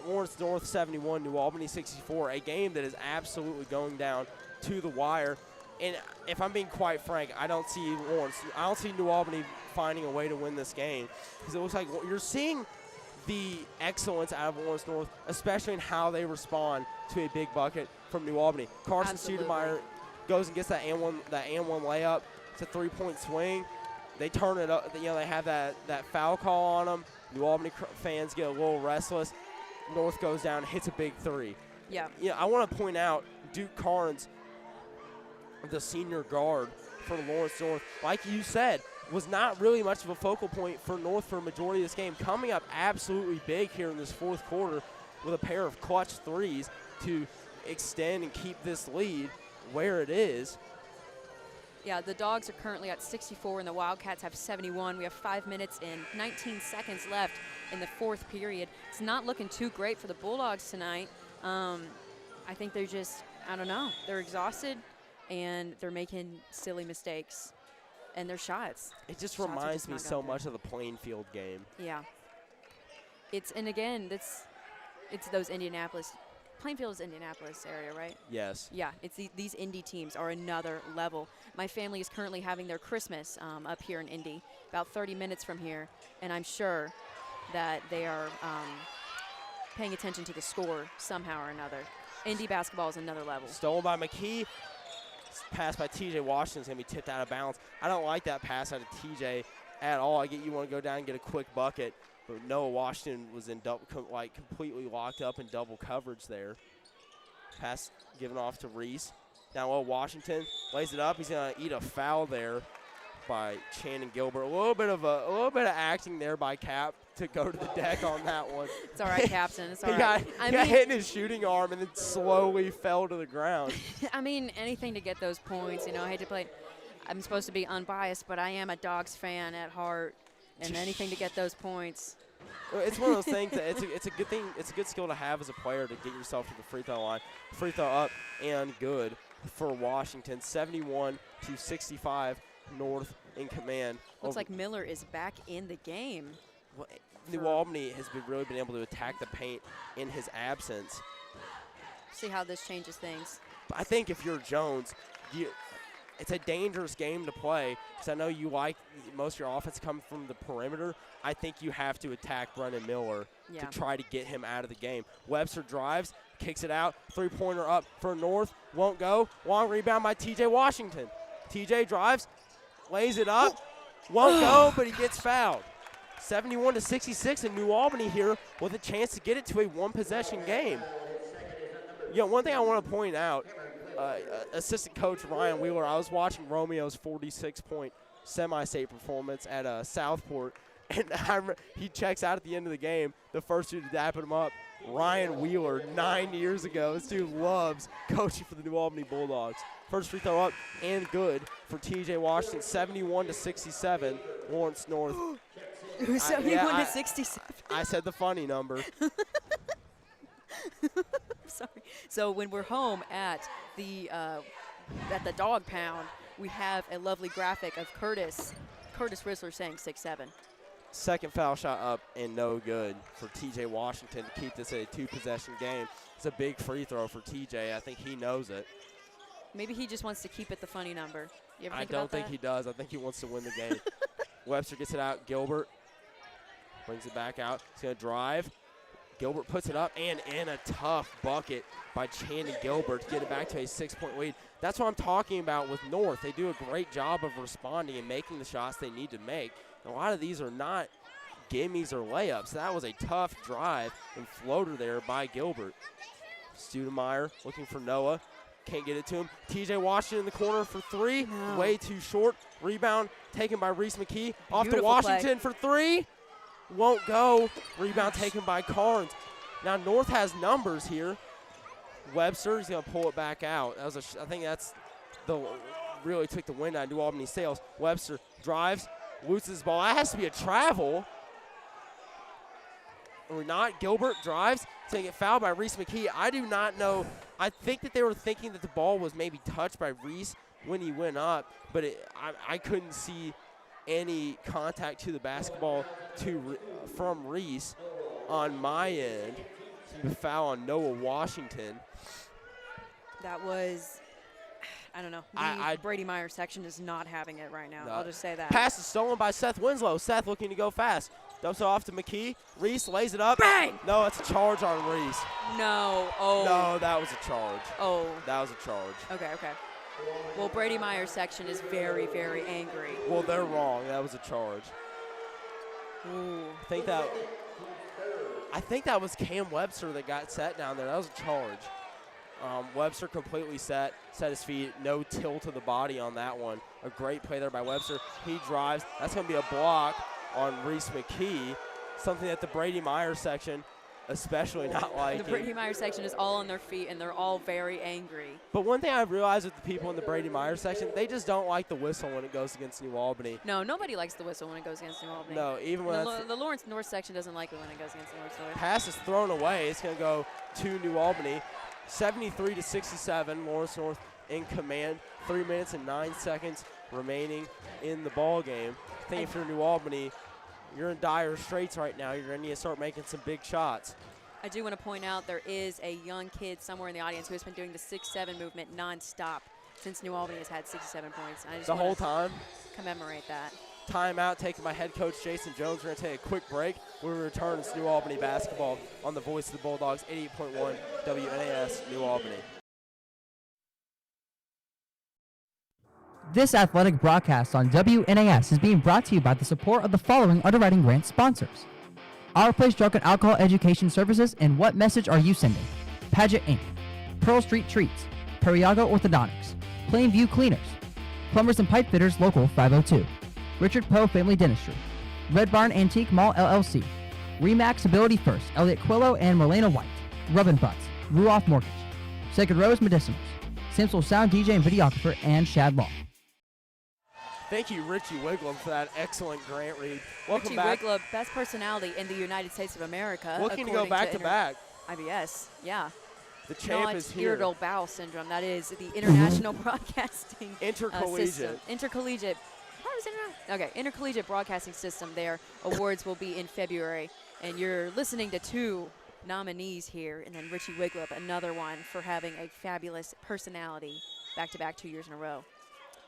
Lawrence North 71, New Albany 64, a game that is absolutely going down to the wire. And if I'm being quite frank, I don't see New Albany finding a way to win this game, because it looks like you're seeing the excellence out of Lawrence North, especially in how they respond to a big bucket from New Albany. Carson Studemeyer goes and gets that and one layup. It's a 3-point swing. They turn it up. You know, they have that foul call on them. New Albany fans get a little restless. North goes down, hits a big three. Yeah. Yeah. I want to point out Duke Carnes, the senior guard for Lawrence North, like you said, was not really much of a focal point for North for a majority of this game. Coming up absolutely big here in this fourth quarter with a pair of clutch threes to extend and keep this lead where it is. Yeah, the Dogs are currently at 64 and the Wildcats have 71. We have 5 minutes and 19 seconds left in the fourth period. It's not looking too great for the Bulldogs tonight. I think they're just, I don't know, they're exhausted and they're making silly mistakes and their shots. It just reminds me so much of the Plainfield game. Yeah. And again, it's those Indianapolis. Plainfield is Indianapolis area, right? Yes. Yeah, it's these Indy teams are another level. My family is currently having their Christmas up here in Indy, about 30 minutes from here, and I'm sure that they are paying attention to the score somehow or another. Indy basketball is another level. Stolen by McKee. Pass by TJ Washington's going to be tipped out of bounds. I don't like that pass out of TJ at all. I get you want to go down and get a quick bucket. But Noah Washington was in completely locked up in double coverage there. Pass given off to Reese. Now Washington lays it up. He's going to eat a foul there by Shannon Gilbert. A little bit of acting there by Cap to go to the deck on that one. It's all right, Captain. It's all right. He got hit in his shooting arm and then slowly fell to the ground. I mean, anything to get those points. You know, I hate to play. I'm supposed to be unbiased, but I am a Dogs fan at heart. And anything to get those points. It's one of those things that it's a good thing. It's a good skill to have as a player to get yourself to the free throw line. Free throw up and good for Washington. 71-65, North in command. Looks like Miller is back in the game. Well, New Albany has really been able to attack the paint in his absence. See how this changes things. I think if you're Jones, it's a dangerous game to play, because I know you like most of your offense come from the perimeter. I think you have to attack Brennan Miller to try to get him out of the game. Webster drives, kicks it out, three-pointer up for North, won't go. Long rebound by TJ Washington. TJ drives, lays it up, won't go, but he gets fouled. 71-66, and New Albany here with a chance to get it to a one-possession game. One thing I want to point out, assistant coach Ryan Wheeler, I was watching Romeo's 46-point semi-state performance at Southport, and he checks out at the end of the game, the first dude to dap him up, Ryan Wheeler, 9 years ago. This dude loves coaching for the New Albany Bulldogs. First free throw up and good for TJ Washington, 71-67, Lawrence North. 71-67. I said the funny number. Sorry. So when we're home at the Dog Pound, we have a lovely graphic of Curtis Risler saying 6'7". Second foul shot up and no good for TJ Washington to keep this a two-possession game. It's a big free throw for TJ. I think he knows it. Maybe he just wants to keep it the funny number. You ever I think don't about think that? he does. I think he wants to win the game. Webster gets it out. Gilbert brings it back out. He's going to drive. Gilbert puts it up and in a tough bucket by Chandon Gilbert to get it back to a 6-point lead. That's what I'm talking about with North. They do a great job of responding and making the shots they need to make. A lot of these are not gimmies or layups. That was a tough drive and floater there by Gilbert. Studemeyer looking for Noah. Can't get it to him. TJ Washington in the corner for three. No. Way too short. Rebound taken by Reese McKee. Off to Beautiful Washington for three. Won't go. Rebound taken by Carnes. Now North has numbers here. Webster is going to pull it back out. That was I think that's really took the wind out of New Albany's sails. Webster drives, loses his ball. That has to be a travel. Or not. Gilbert drives, saying it fouled by Reese McKee. I do not know. I think that they were thinking that the ball was maybe touched by Reese when he went up, but I couldn't see any contact to the basketball from Reese on my end. The foul on Noah Washington. That was, I don't know. The Brady Meyer section is not having it right now. No. I'll just say that. Pass is stolen by Seth Winslow. Seth looking to go fast. Dumps it off to McKee. Reese lays it up. Bang! No, it's a charge on Reese. No. Oh. No, that was a charge. Oh. That was a charge. Okay. Well, Brady Meyer's section is very, very angry. Well, they're wrong. That was a charge. Ooh. I think that was Cam Webster that got set down there. That was a charge. Webster completely set his feet. No tilt to the body on that one. A great play there by Webster. He drives. That's going to be a block on Reese McKee, something that the Brady Meyer section especially not liking. The Brady Meyer section is all on their feet, and they're all very angry. But one thing I've realized with the people in the Brady Meyer section, they just don't like the whistle when it goes against New Albany. No, nobody likes the whistle when it goes against New Albany. No, even when the Lawrence North section doesn't like it when it goes against Lawrence North. Pass is thrown away. It's going to go to New Albany. 73-67, Lawrence North in command. 3 minutes and 9 seconds remaining in the ball game. I think if you're New Albany, you're in dire straits right now. You're going to need to start making some big shots. I do want to point out there is a young kid somewhere in the audience who has been doing the 6-7 movement nonstop since New Albany has had 67 points. I just the whole time? Commemorate that. Timeout taken by head coach Jason Jones. We're going to take a quick break. When we return, it's New Albany basketball on the voice of the Bulldogs, 88.1 WNAS New Albany. This athletic broadcast on WNAS is being brought to you by the support of the following underwriting grant sponsors. Our Place Drug and Alcohol Education Services, and what message are you sending? Paget Inc., Pearl Street Treats, Periago Orthodontics, Plainview Cleaners, Plumbers and Pipe Fitters Local 502, Richard Poe Family Dentistry, Red Barn Antique Mall LLC, Remax Ability First, Elliot Quillo and Marlena White, Rub and Butts, Ruoff Mortgage, Sacred Rose Medicinals, Samsel Sound DJ and Videographer, and Shad Law. Thank you, Richie Wiglum, for that excellent grant read. Welcome Richie back. Wiglum, best personality in the United States of America. Looking to go back to back. IBS, yeah. The champ is here. Irritable bowel syndrome. That is the International Broadcasting Intercollegiate. System. Intercollegiate. Intercollegiate Broadcasting System. Their awards will be in February, and you're listening to two nominees here, and then Richie Wiglum, another one for having a fabulous personality back-to-back 2 years in a row.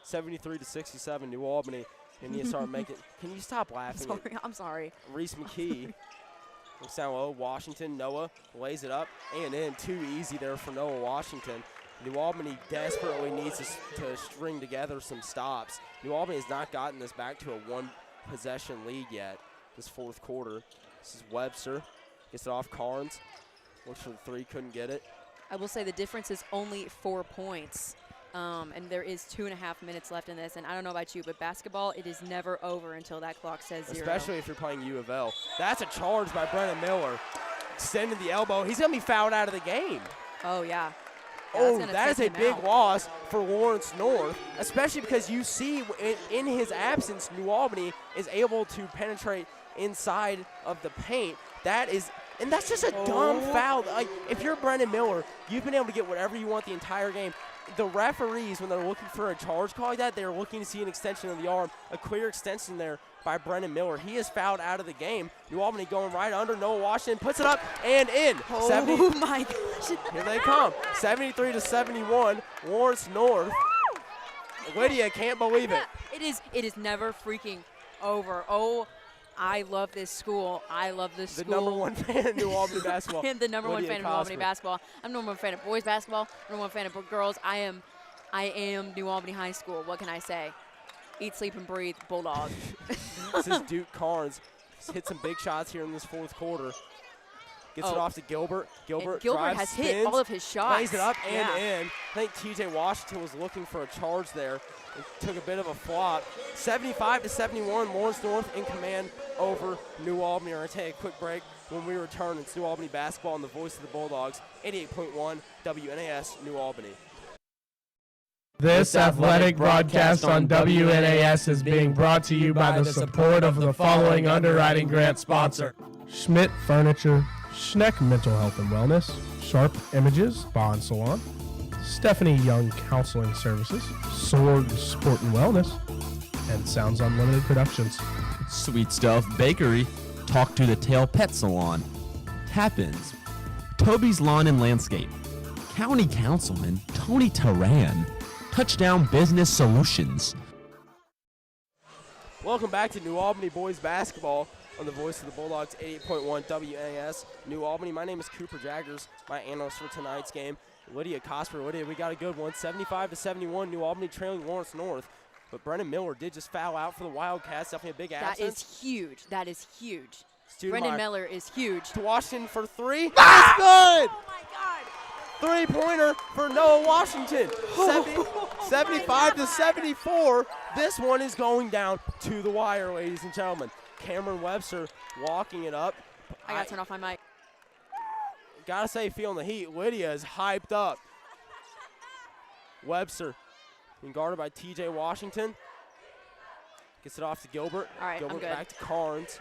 73-67, New Albany. And you start making. Can you stop laughing? I'm sorry. Reese McKee. Sound low. Washington. Noah lays it up and in. Too easy there for Noah Washington. New Albany desperately needs to string together some stops. New Albany has not gotten this back to a one-possession lead yet. This fourth quarter. This is Webster. Gets it off Carnes. Looks for the three. Couldn't get it. I will say the difference is only 4 points. And there is 2.5 minutes left in this. And I don't know about you, but basketball, it is never over until that clock says 0. Especially if you're playing U of L. That's a charge by Brennan Miller. Extending the elbow. He's going to be fouled out of the game. Oh, yeah. Oh, that is a big loss for Lawrence North, especially because you see in his absence, New Albany is able to penetrate inside of the paint. And that's just a dumb foul. Like, if you're Brennan Miller, you've been able to get whatever you want the entire game. The referees, when they're looking for a charge call like that, they're looking to see an extension of the arm, a clear extension there by Brennan Miller. He is fouled out of the game. New Albany going right under. Noah Washington puts it up and in. Oh, my gosh. Here they come. 73-71. Lawrence North. Lydia can't believe it. It is never freaking over. Oh, I love this school. I love this school. The number one fan of New Albany basketball. And the number one Lydia fan of New Albany basketball. I'm the number one fan of boys basketball. Number one fan of girls. I am New Albany High School. What can I say? Eat, sleep, and breathe, Bulldog. This is Duke Carnes. He's hit some big shots here in this fourth quarter. Gets it off to Gilbert. Gilbert Gilbert drives, has spins, hit all of his shots. lays it up and in. I think T.J. Washington was looking for a charge there. It took a bit of a flop. 75-71, Lawrence North in command over New Albany. We're going to take a quick break. When we return, it's New Albany basketball on the voice of the Bulldogs, 88.1 WNAS New Albany. This athletic broadcast on WNAS is being brought to you by the support of the following underwriting grant sponsor: Schmidt Furniture, Schneck Mental Health and Wellness, Sharp Images, Bond Salon, Stephanie Young Counseling Services, Sword Sport and Wellness, and Sounds Unlimited Productions. Sweet Stuff Bakery, Talk to the Tail Pet Salon, Tappins, Toby's Lawn and Landscape, County Councilman Tony Taran, Touchdown Business Solutions. Welcome back to New Albany boys basketball on the voice of the Bulldogs, 88.1 WNAS New Albany. My name is Cooper Jaggers, my analyst for tonight's game. Lydia Cosper. Lydia, we got a good one. 75-71, New Albany trailing Lawrence North. But Brennan Miller did just foul out for the Wildcats. Definitely a big absence. That is huge. That is huge. Studemeyer Brendan Miller is huge. to Washington for three. That's good! Oh, my God. Three-pointer for Noah Washington. 75-74. This one is going down to the wire, ladies and gentlemen. Cameron Webster walking it up. I got to turn off my mic. Gotta say, feeling the heat. Lydia is hyped up. Webster being guarded by T.J. Washington. Gets it off to Gilbert. All right, Gilbert I'm good. back to Carnes.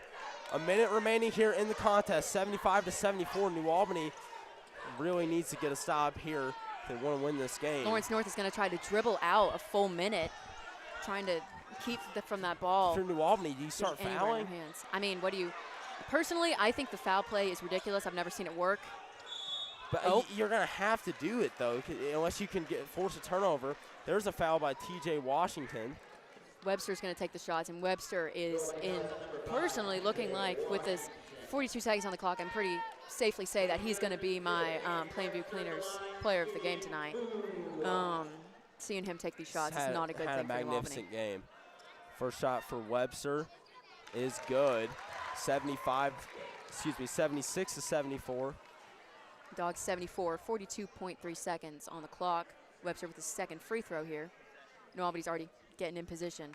A minute remaining here in the contest. 75-74. New Albany really needs to get a stop here if they want to win this game. Lawrence North is going to try to dribble out a full minute, trying to keep from that ball. If you're New Albany, do you start anywhere in fouling? their hands. I mean, what do you? Personally, I think the foul play is ridiculous. I've never seen it work. But you're going to have to do it, though, unless you can force a turnover. There's a foul by T.J. Washington. Webster's going to take the shots, and Webster is personally looking like, with this 42 seconds on the clock, I'm pretty safely say that he's going to be my Plainview Cleaners player of the game tonight. Seeing him take these shots is not a good thing for New Albany. Had a magnificent game. First shot for Webster is good. 76-74. Dogs 74, 42.3 seconds on the clock. Webster with his second free throw here. New Albany's already getting in position.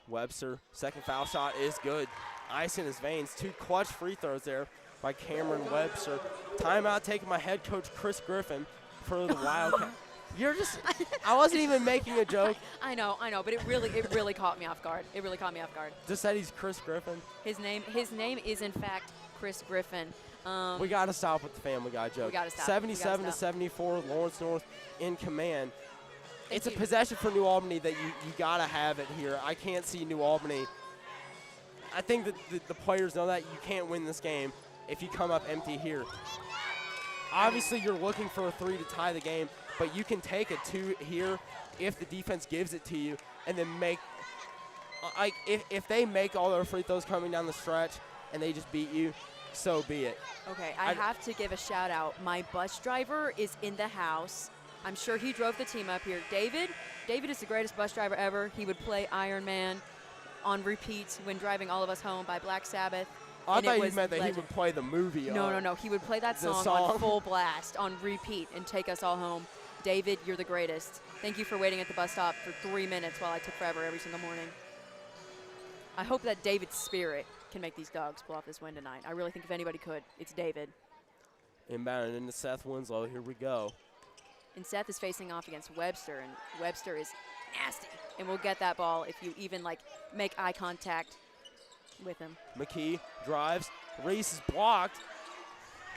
Webster, second foul shot is good. Ice in his veins. Two clutch free throws there by Cameron Webster. Timeout taken by head coach Chris Griffin for the Wildcats. You're just, I wasn't even making a joke. I know, but it really caught me off guard. It really caught me off guard. Just said he's Chris Griffin. His name is in fact Chris Griffin. We got to stop with the Family Guy joke. We got to stop. 77-74, Lawrence North in command. It's a you. possession for New Albany that you got to have it here. I can't see New Albany. I think that the players know that you can't win this game if you come up empty here. Obviously, you're looking for a three to tie the game, but you can take a two here if the defense gives it to you, and then make if they make all their free throws coming down the stretch and they just beat you, so be it. Okay, I have to give a shout out. My bus driver is in the house. I'm sure he drove the team up here. David is the greatest bus driver ever. He would play Iron Man on repeat when driving all of us home by Black Sabbath. I thought you meant that he would play the movie. No. He would play that song on full blast, on repeat, and take us all home. David, you're the greatest. Thank you for waiting at the bus stop for 3 minutes while I took forever every single morning. I hope that David's spirit can make these Dogs pull off this win tonight. I really think if anybody could, it's David. Inbound into Seth Winslow. Here we go. And Seth is facing off against Webster, and Webster is nasty. And we'll get that ball if you even, make eye contact with him. McKee drives. Reese is blocked.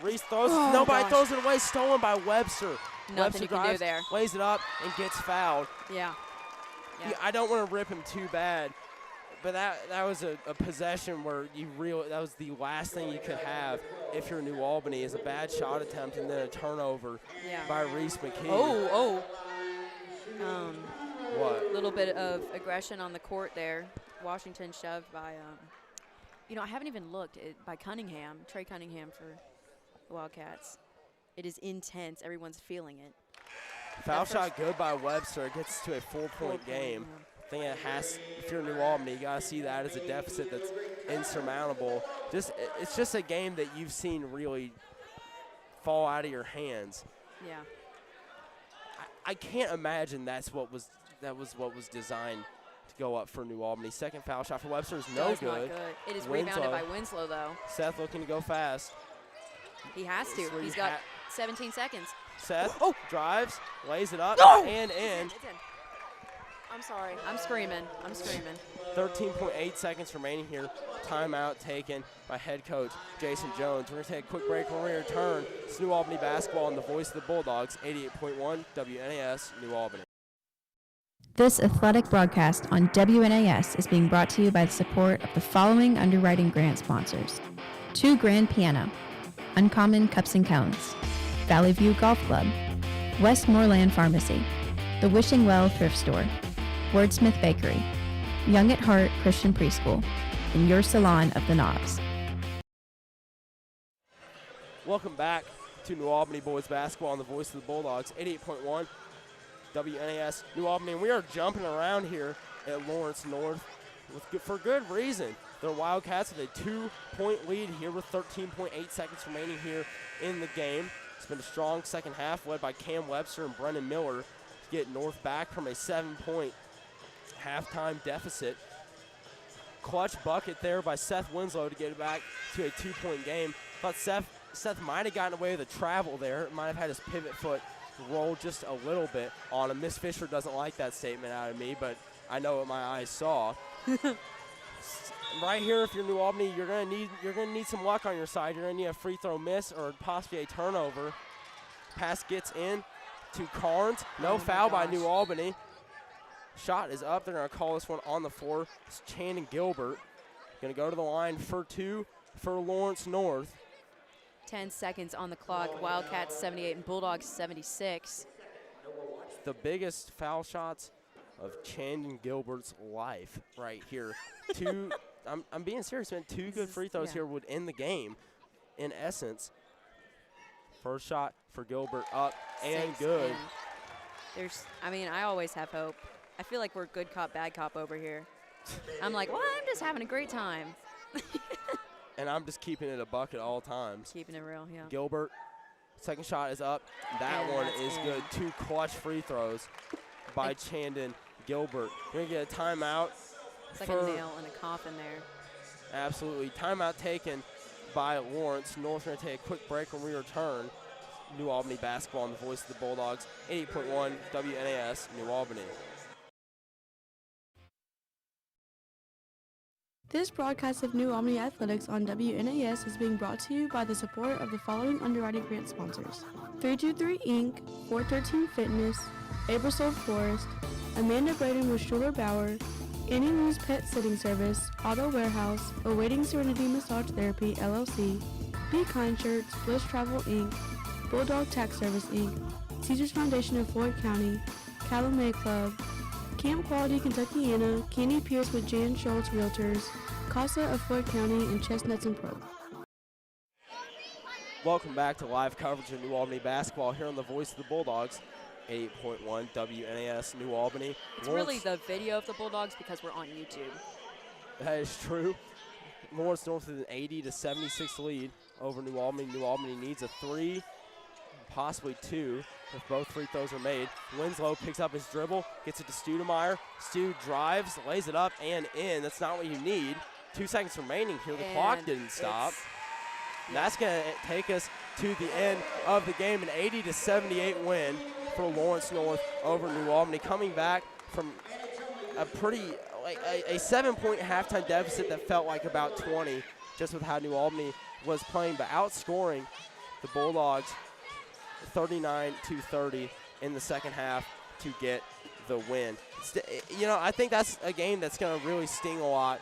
Reese throws. Nobody throws it away. Stolen by Webster. Nothing Webster you can drives, do there. Lays it up and gets fouled. Yeah. I don't want to rip him too bad, But that was a possession where that was the last thing you could have if you're New Albany is a bad shot attempt and then a turnover by Reese McKee. What? A little bit of aggression on the court there. Washington shoved by, I haven't even looked by Cunningham, Trey Cunningham for the Wildcats. It is intense. Everyone's feeling it. Foul shot good by Webster. It gets to a 4-point game. I think if you're New Albany, you got to see that as a deficit that's insurmountable. It's just a game that you've seen really fall out of your hands. Yeah. I can't imagine that was what was designed to go up for New Albany. Second foul shot for Webster is no good. Not good. It is rebounded by Winslow, though. Seth looking to go fast. He has to. He's got 17 seconds. Seth drives, lays it up, and in. It's in. I'm sorry. I'm screaming. 13.8 seconds remaining here. Timeout taken by head coach Jason Jones. We're going to take a quick break. When we return, it's New Albany basketball on the voice of the Bulldogs, 88.1 WNAS, New Albany. This athletic broadcast on WNAS is being brought to you by the support of the following underwriting grant sponsors: 2 Grand Piano, Uncommon Cups and Cones, Valley View Golf Club, Westmoreland Pharmacy, The Wishing Well Thrift Store, Wordsmith Bakery, Young at Heart Christian Preschool, and your Salon of the Knobs. Welcome back to New Albany boys basketball on the voice of the Bulldogs, 88.1 WNAS New Albany. And we are jumping around here at Lawrence North for good reason. The Wildcats with a 2-point lead here with 13.8 seconds remaining here in the game. It's been a strong second half led by Cam Webster and Brennan Miller to get North back from a 7-point halftime deficit. Clutch bucket there by Seth Winslow to get it back to a 2-point game. Thought Seth might have gotten away with a travel there. Might have had his pivot foot roll just a little bit on him. Miss Fisher doesn't like that statement out of me, but I know what my eyes saw. Right here, if you're New Albany, you're gonna need some luck on your side. You're gonna need a free throw miss or possibly a turnover. Pass gets in to Carnes. No foul by New Albany. Shot is up. They're gonna call this one on the floor. It's Chandon Gilbert gonna go to the line for 2 for Lawrence North. 10 seconds on the clock. Wildcats 78 and Bulldogs 76. The biggest foul shots of Chandon Gilbert's life right here. I'm being serious, man. 2 good free throws here would end the game, in essence. First shot for Gilbert up and good. I always have hope. I feel like we're good cop, bad cop over here. I'm like, well, I'm just having a great time. And I'm just keeping it a buck at all times. Keeping it real, yeah. Gilbert, second shot is up. That one is good. 2 clutch free throws by Chandon Gilbert. We're going to get a timeout. It's like a nail in a coffin there. Absolutely. Timeout taken by Lawrence. North going to take a quick break when we return. New Albany basketball on the voice of the Bulldogs, 88.1 WNAS, New Albany. This broadcast of New Albany Athletics on WNAS is being brought to you by the support of the following underwriting grant sponsors: 323 Inc., 413 Fitness, Abersol Forest, Amanda Braden with Schuler Bauer, Annie Lou's Pet Sitting Service, Auto Warehouse, Awaiting Serenity Massage Therapy, LLC, Be Kind Shirts, Bliss Travel Inc., Bulldog Tax Service Inc., Caesars Foundation of Floyd County, Calumet Club, Camp Quality Kentuckiana, Candy Pierce with Jan Schultz Realtors, Casa of Floyd County, and Chestnuts and Pro. Welcome back to live coverage of New Albany basketball here on the voice of the Bulldogs, 88.1 WNAS New Albany. It's really the video of the Bulldogs because we're on YouTube. That is true. Lawrence North with an 80-76 lead over New Albany. New Albany needs a 3, possibly 2, if both free throws are made. Winslow picks up his dribble, gets it to Studemeyer. Stu drives, lays it up and in. That's not what you need. 2 seconds remaining here. The clock didn't stop. And that's going to take us to the end of the game. An 80-78 win for Lawrence North over New Albany, coming back from a a 7-point halftime deficit that felt like about 20, just with how New Albany was playing, but outscoring the Bulldogs 39-30 in the second half to get the win. I think that's a game that's going to really sting a lot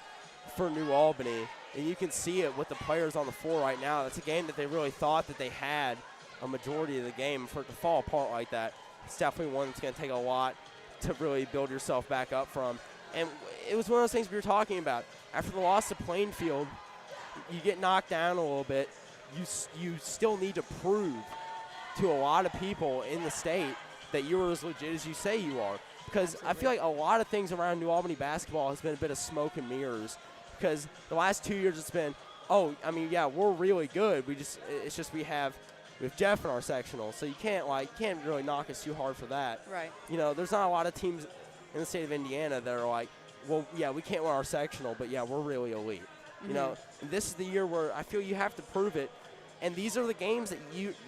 for New Albany, and you can see it with the players on the floor right now. It's a game that they really thought that they had a majority of the game. For it to fall apart like that, it's definitely one that's going to take a lot to really build yourself back up from. And it was one of those things we were talking about. After the loss to Plainfield, you get knocked down a little bit. You still need to prove to a lot of people in the state that you're as legit as you say you are. Because I feel like a lot of things around New Albany basketball has been a bit of smoke and mirrors. Because the last 2 years it's been, we're really good. It's just we have Jeff in our sectional, so you can't really knock us too hard for that. Right. There's not a lot of teams in the state of Indiana that are like, well, yeah, we can't win our sectional, but yeah, we're really elite. This is the year where I feel you have to prove it, and these are the games that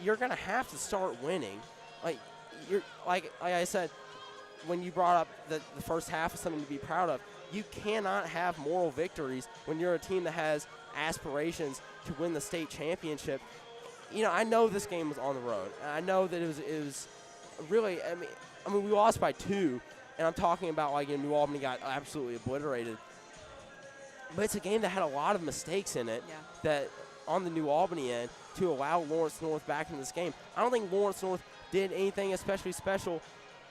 you're gonna have to start winning. Like I said, when you brought up the first half is something to be proud of, you cannot have moral victories when you're a team that has aspirations to win the state championship. I know this game was on the road, and I know that it was really. I mean, we lost by 2, and I'm talking about New Albany got absolutely obliterated. But it's a game that had a lot of mistakes in it that on the New Albany end to allow Lawrence North back in this game. I don't think Lawrence North did anything especially special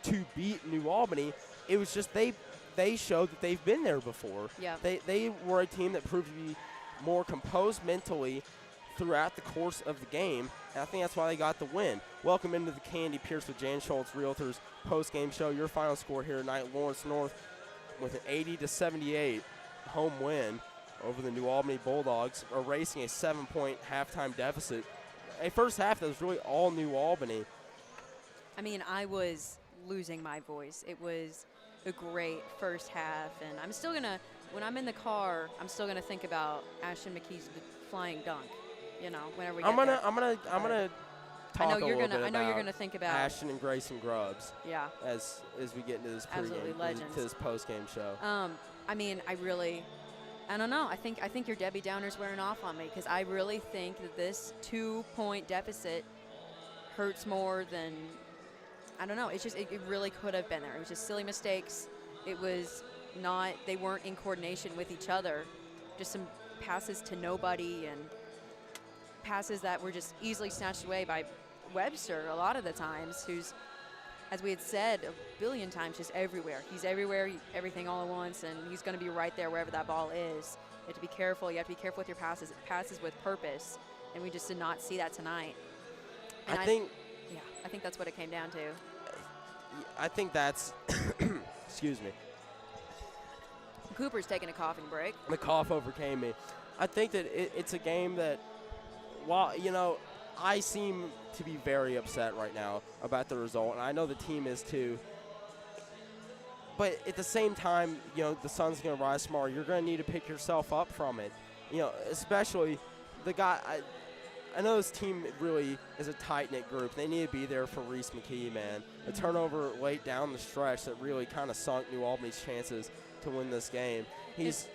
to beat New Albany. It was just they showed that they've been there before. Yeah. They were a team that proved to be more composed mentally throughout the course of the game, and I think that's why they got the win. Welcome into the Candy Pierce with Jan Schultz Realtors post-game show. Your final score here tonight, Lawrence North with an 80-78 home win over the New Albany Bulldogs, erasing a 7-point halftime deficit. A first half that was really all New Albany. I mean, I was losing my voice. It was a great first half, and I'm still gonna, when I'm in the car, I'm still gonna think about Ashton McKee's flying dunk. Whenever we get there. I'm gonna talk a little bit I know you're about gonna think about Ashton and Grayson Grubbs. Yeah. As we get into this Absolutely legends. to this post-game show. I mean, I don't know. I think your Debbie Downer's wearing off on me, because I really think that this 2-point deficit hurts more than, I don't know. It's just, it really could have been there. It was just silly mistakes. It was not, they weren't in coordination with each other. Just some passes to nobody and passes that were just easily snatched away by Webster a lot of the times, who's, as we had said a billion times, just everywhere. He's everywhere, everything all at once, and he's going to be right there wherever that ball is. You have to be careful. You have to be careful with your passes. It passes with purpose, and we just did not see that tonight. And I think that's what it came down to. I think that's, excuse me. Cooper's taking a coughing break. The cough overcame me. I think that it's a game that, while, I seem to be very upset right now about the result, and I know the team is too. But at the same time, the sun's going to rise tomorrow. You're going to need to pick yourself up from it. Especially the guy. I know this team really is a tight-knit group. They need to be there for Reese McKee, man. A turnover late down the stretch that really kind of sunk New Albany's chances to win this game. He's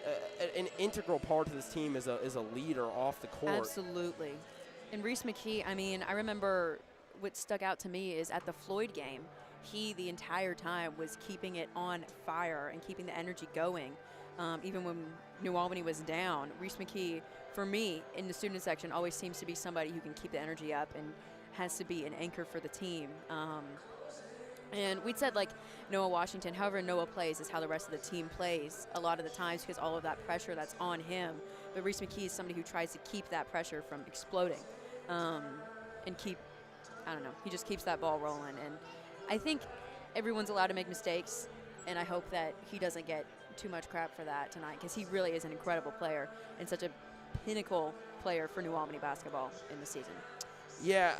an integral part of this team as a leader off the court. Absolutely. And Reese McKee, I mean, I remember what stuck out to me is at the Floyd game, he the entire time was keeping it on fire and keeping the energy going. Even when New Albany was down, Reese McKee, for me, in the student section, always seems to be somebody who can keep the energy up and has to be an anchor for the team. And we'd said, Noah Washington, however Noah plays is how the rest of the team plays a lot of the times, because all of that pressure that's on him. But Reese McKee is somebody who tries to keep that pressure from exploding and he just keeps that ball rolling. And I think everyone's allowed to make mistakes, and I hope that he doesn't get too much crap for that tonight, because he really is an incredible player and such a pinnacle player for New Albany basketball in the season. Yeah.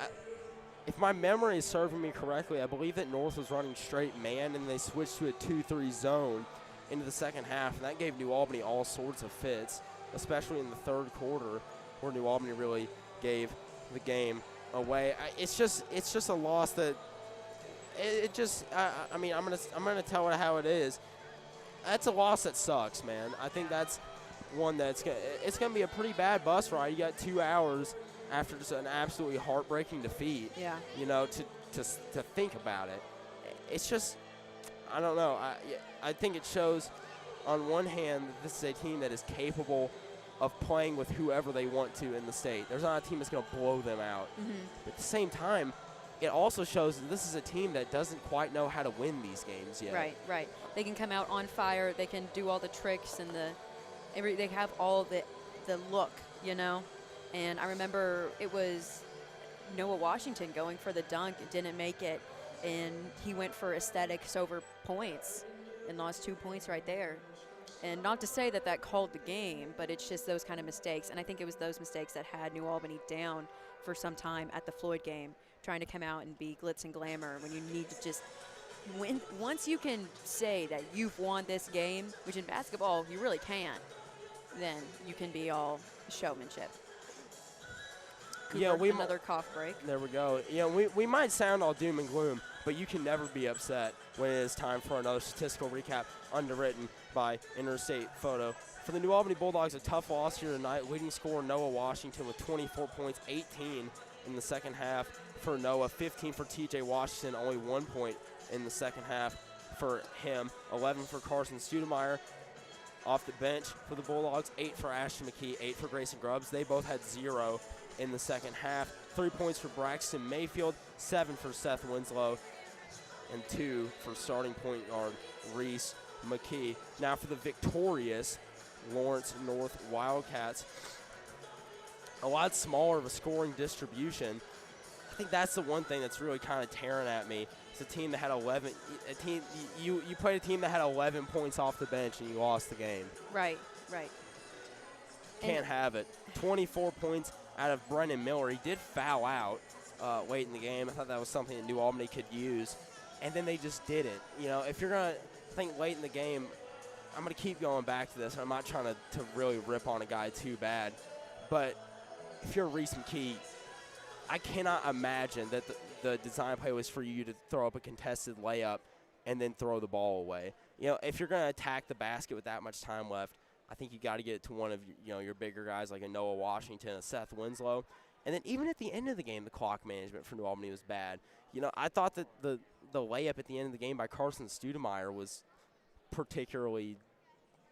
If my memory is serving me correctly, I believe that North was running straight man, and they switched to a 2-3 zone into the second half, and that gave New Albany all sorts of fits, especially in the third quarter, where New Albany really gave the game away. It's just a loss that I'm gonna tell it how it is. That's a loss that sucks, man. I think that's one that's it's gonna be a pretty bad bus ride. You got 2 hours after just an absolutely heartbreaking defeat. Yeah. To think about it. It's just, I don't know. I think it shows, on one hand, that this is a team that is capable of playing with whoever they want to in the state. There's not a team that's going to blow them out. But at the same time, it also shows that this is a team that doesn't quite know how to win these games yet. Right. They can come out on fire. They can do all the tricks and they have all the look, you know. And I remember it was Noah Washington going for the dunk, didn't make it, and he went for aesthetics over points and lost 2 points right there. And not to say that called the game, but it's just those kind of mistakes. And I think it was those mistakes that had New Albany down for some time at the Floyd game, trying to come out and be glitz and glamour when you need to just win. Once you can say that you've won this game, which in basketball you really can't, then you can be all showmanship. Cooper, another cough break. There we go. We might sound all doom and gloom, but you can never be upset when it is time for another statistical recap underwritten by Interstate Photo. For the New Albany Bulldogs, a tough loss here tonight. Leading scorer Noah Washington with 24 points, 18 in the second half for Noah, 15 for TJ Washington, only 1 point in the second half for him, 11 for Carson Studemeyer. Off the bench for the Bulldogs, 8 for Ashton McKee, 8 for Grayson Grubbs. They both had 0 in the second half. 3 points for Braxton Mayfield, 7 for Seth Winslow, and 2 for starting point guard Reese McKee. Now for the victorious Lawrence North Wildcats, a lot smaller of a scoring distribution. I think that's the one thing that's really kind of tearing at me. It's a team that had 11. You played a team that had 11 points off the bench and you lost the game. Right. Can't have it. 24 points out of Brennan Miller. He did foul out late in the game. I thought that was something that New Albany could use, and then they just didn't. If you're gonna think late in the game, I'm gonna keep going back to this. I'm not trying to really rip on a guy too bad, but if you're Reese McKee, I cannot imagine that the design play was for you to throw up a contested layup and then throw the ball away. If you're going to attack the basket with that much time left, I think you got to get it to one of your bigger guys like a Noah Washington, a Seth Winslow. And then even at the end of the game, the clock management for New Albany was bad. I thought that the layup at the end of the game by Carson Studemeyer was particularly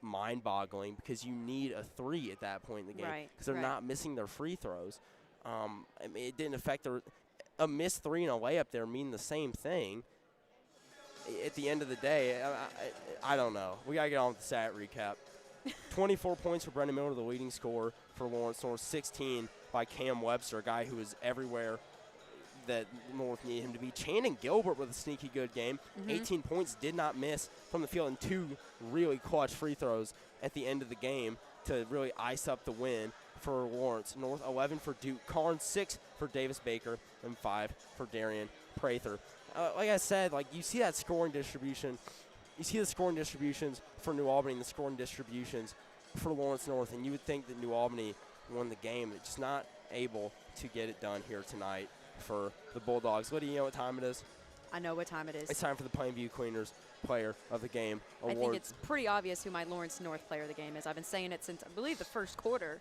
mind-boggling because you need a 3 at that point in the game because they're not missing their free throws. It didn't affect a missed 3 and a layup there mean the same thing. At the end of the day, I don't know. We got to get on with the stat recap. 24 points for Brendan Miller, the leading scorer for Lawrence North. 16 by Cam Webster, a guy who is everywhere that North needed him to be. Channing Gilbert with a sneaky good game. 18 points, did not miss from the field, and 2 really clutch free throws at the end of the game to really ice up the win for Lawrence North. 11 for Duke Carnes, 6 for Davis Baker, and 5 for Darian Prather. Like I said, you see that scoring distribution. You see the scoring distributions for New Albany and the scoring distributions for Lawrence North, and you would think that New Albany won the game. It's just not able to get it done here tonight for the Bulldogs. Lydia, you know what time it is? I know what time it is. It's time for the Plainview Queeners Player of the Game Award. I think it's pretty obvious who my Lawrence North Player of the Game is. I've been saying it since, I believe, the first quarter.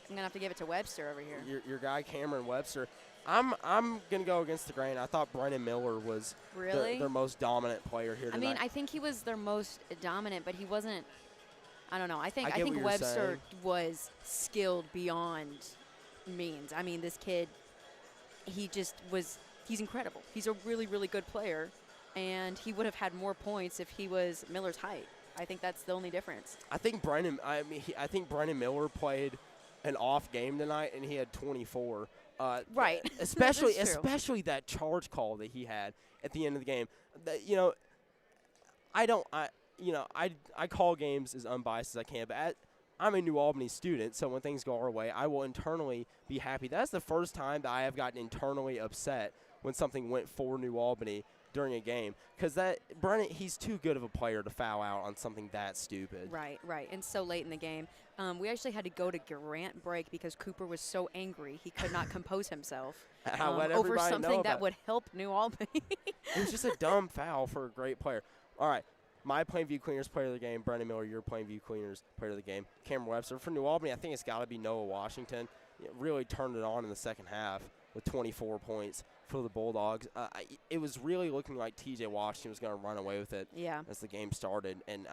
I'm going to have to give it to Webster over here. Your guy, Cameron Webster. I'm going to go against the grain. I thought Brennan Miller was their most dominant player here tonight. I think he was their most dominant, but he wasn't. I don't know. I think Webster was skilled beyond means. This kid, he's incredible. He's a really, really good player, and he would have had more points if he was Miller's height. I think that's the only difference. I think Brennan Miller played an off game tonight, and he had 24. Right. Especially that charge call that he had at the end of the game. I call games as unbiased as I can, but I'm a New Albany student, so when things go our way, I will internally be happy. That's the first time that I have gotten internally upset when something went for New Albany during a game, because Brennan, he's too good of a player to foul out on something that stupid. Right, and so late in the game. We actually had to go to Grant break because Cooper was so angry he could not compose himself over something that would help New Albany. It was just a dumb foul for a great player. All right, my Plainview Queeners Player of the Game, Brendan Miller, your Plainview Queeners Player of the Game, Cameron Webster. For New Albany, I think it's got to be Noah Washington. Really turned it on in the second half with 24 points for the Bulldogs. It was really looking like T.J. Washington was going to run away with it as the game started, and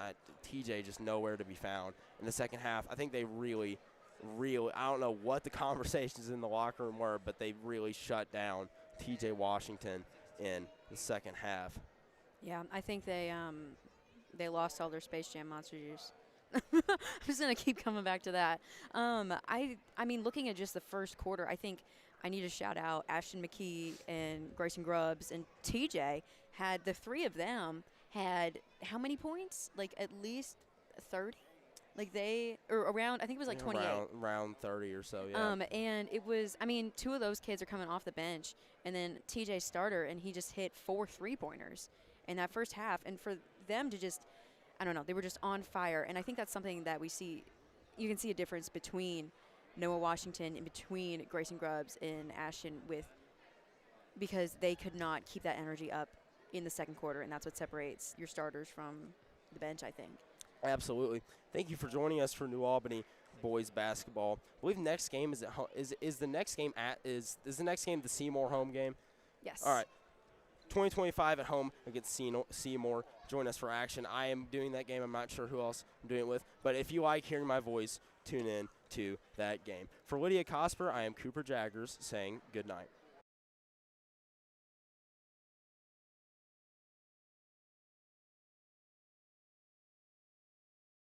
T.J. just nowhere to be found. In the second half, I think they really, I don't know what the conversations in the locker room were, but they really shut down T.J. Washington in the second half. Yeah, I think they lost all their Space Jam Monster Juice. I'm just going to keep coming back to that. I mean, looking at just the first quarter, I think I need to shout out Ashton McKee and Grayson Grubbs and TJ. Had the three of them had how many points? Like at least 30? Like or around, I think it was like 28. Around 30 or so, yeah. And it was, I mean, two of those kids are coming off the bench, and then TJ starter, and he just hit 4 3-pointers in that first half. And for them to just, I don't know, they were just on fire. And I think that's something that we see. You can see a difference between Noah Washington and between Grayson Grubbs and Ashton because they could not keep that energy up in the second quarter, and that's what separates your starters from the bench, I think. Absolutely. Thank you for joining us for New Albany boys basketball. I believe next game is at home. Is the next game the next game the Seymour home game? Yes. All right. 2025 at home against Seymour. Join us for action. I am doing that game. I'm not sure who else I'm doing it with, but if you like hearing my voice, tune in to that game. For Lydia Cosper, I am Cooper Jaggers saying good night.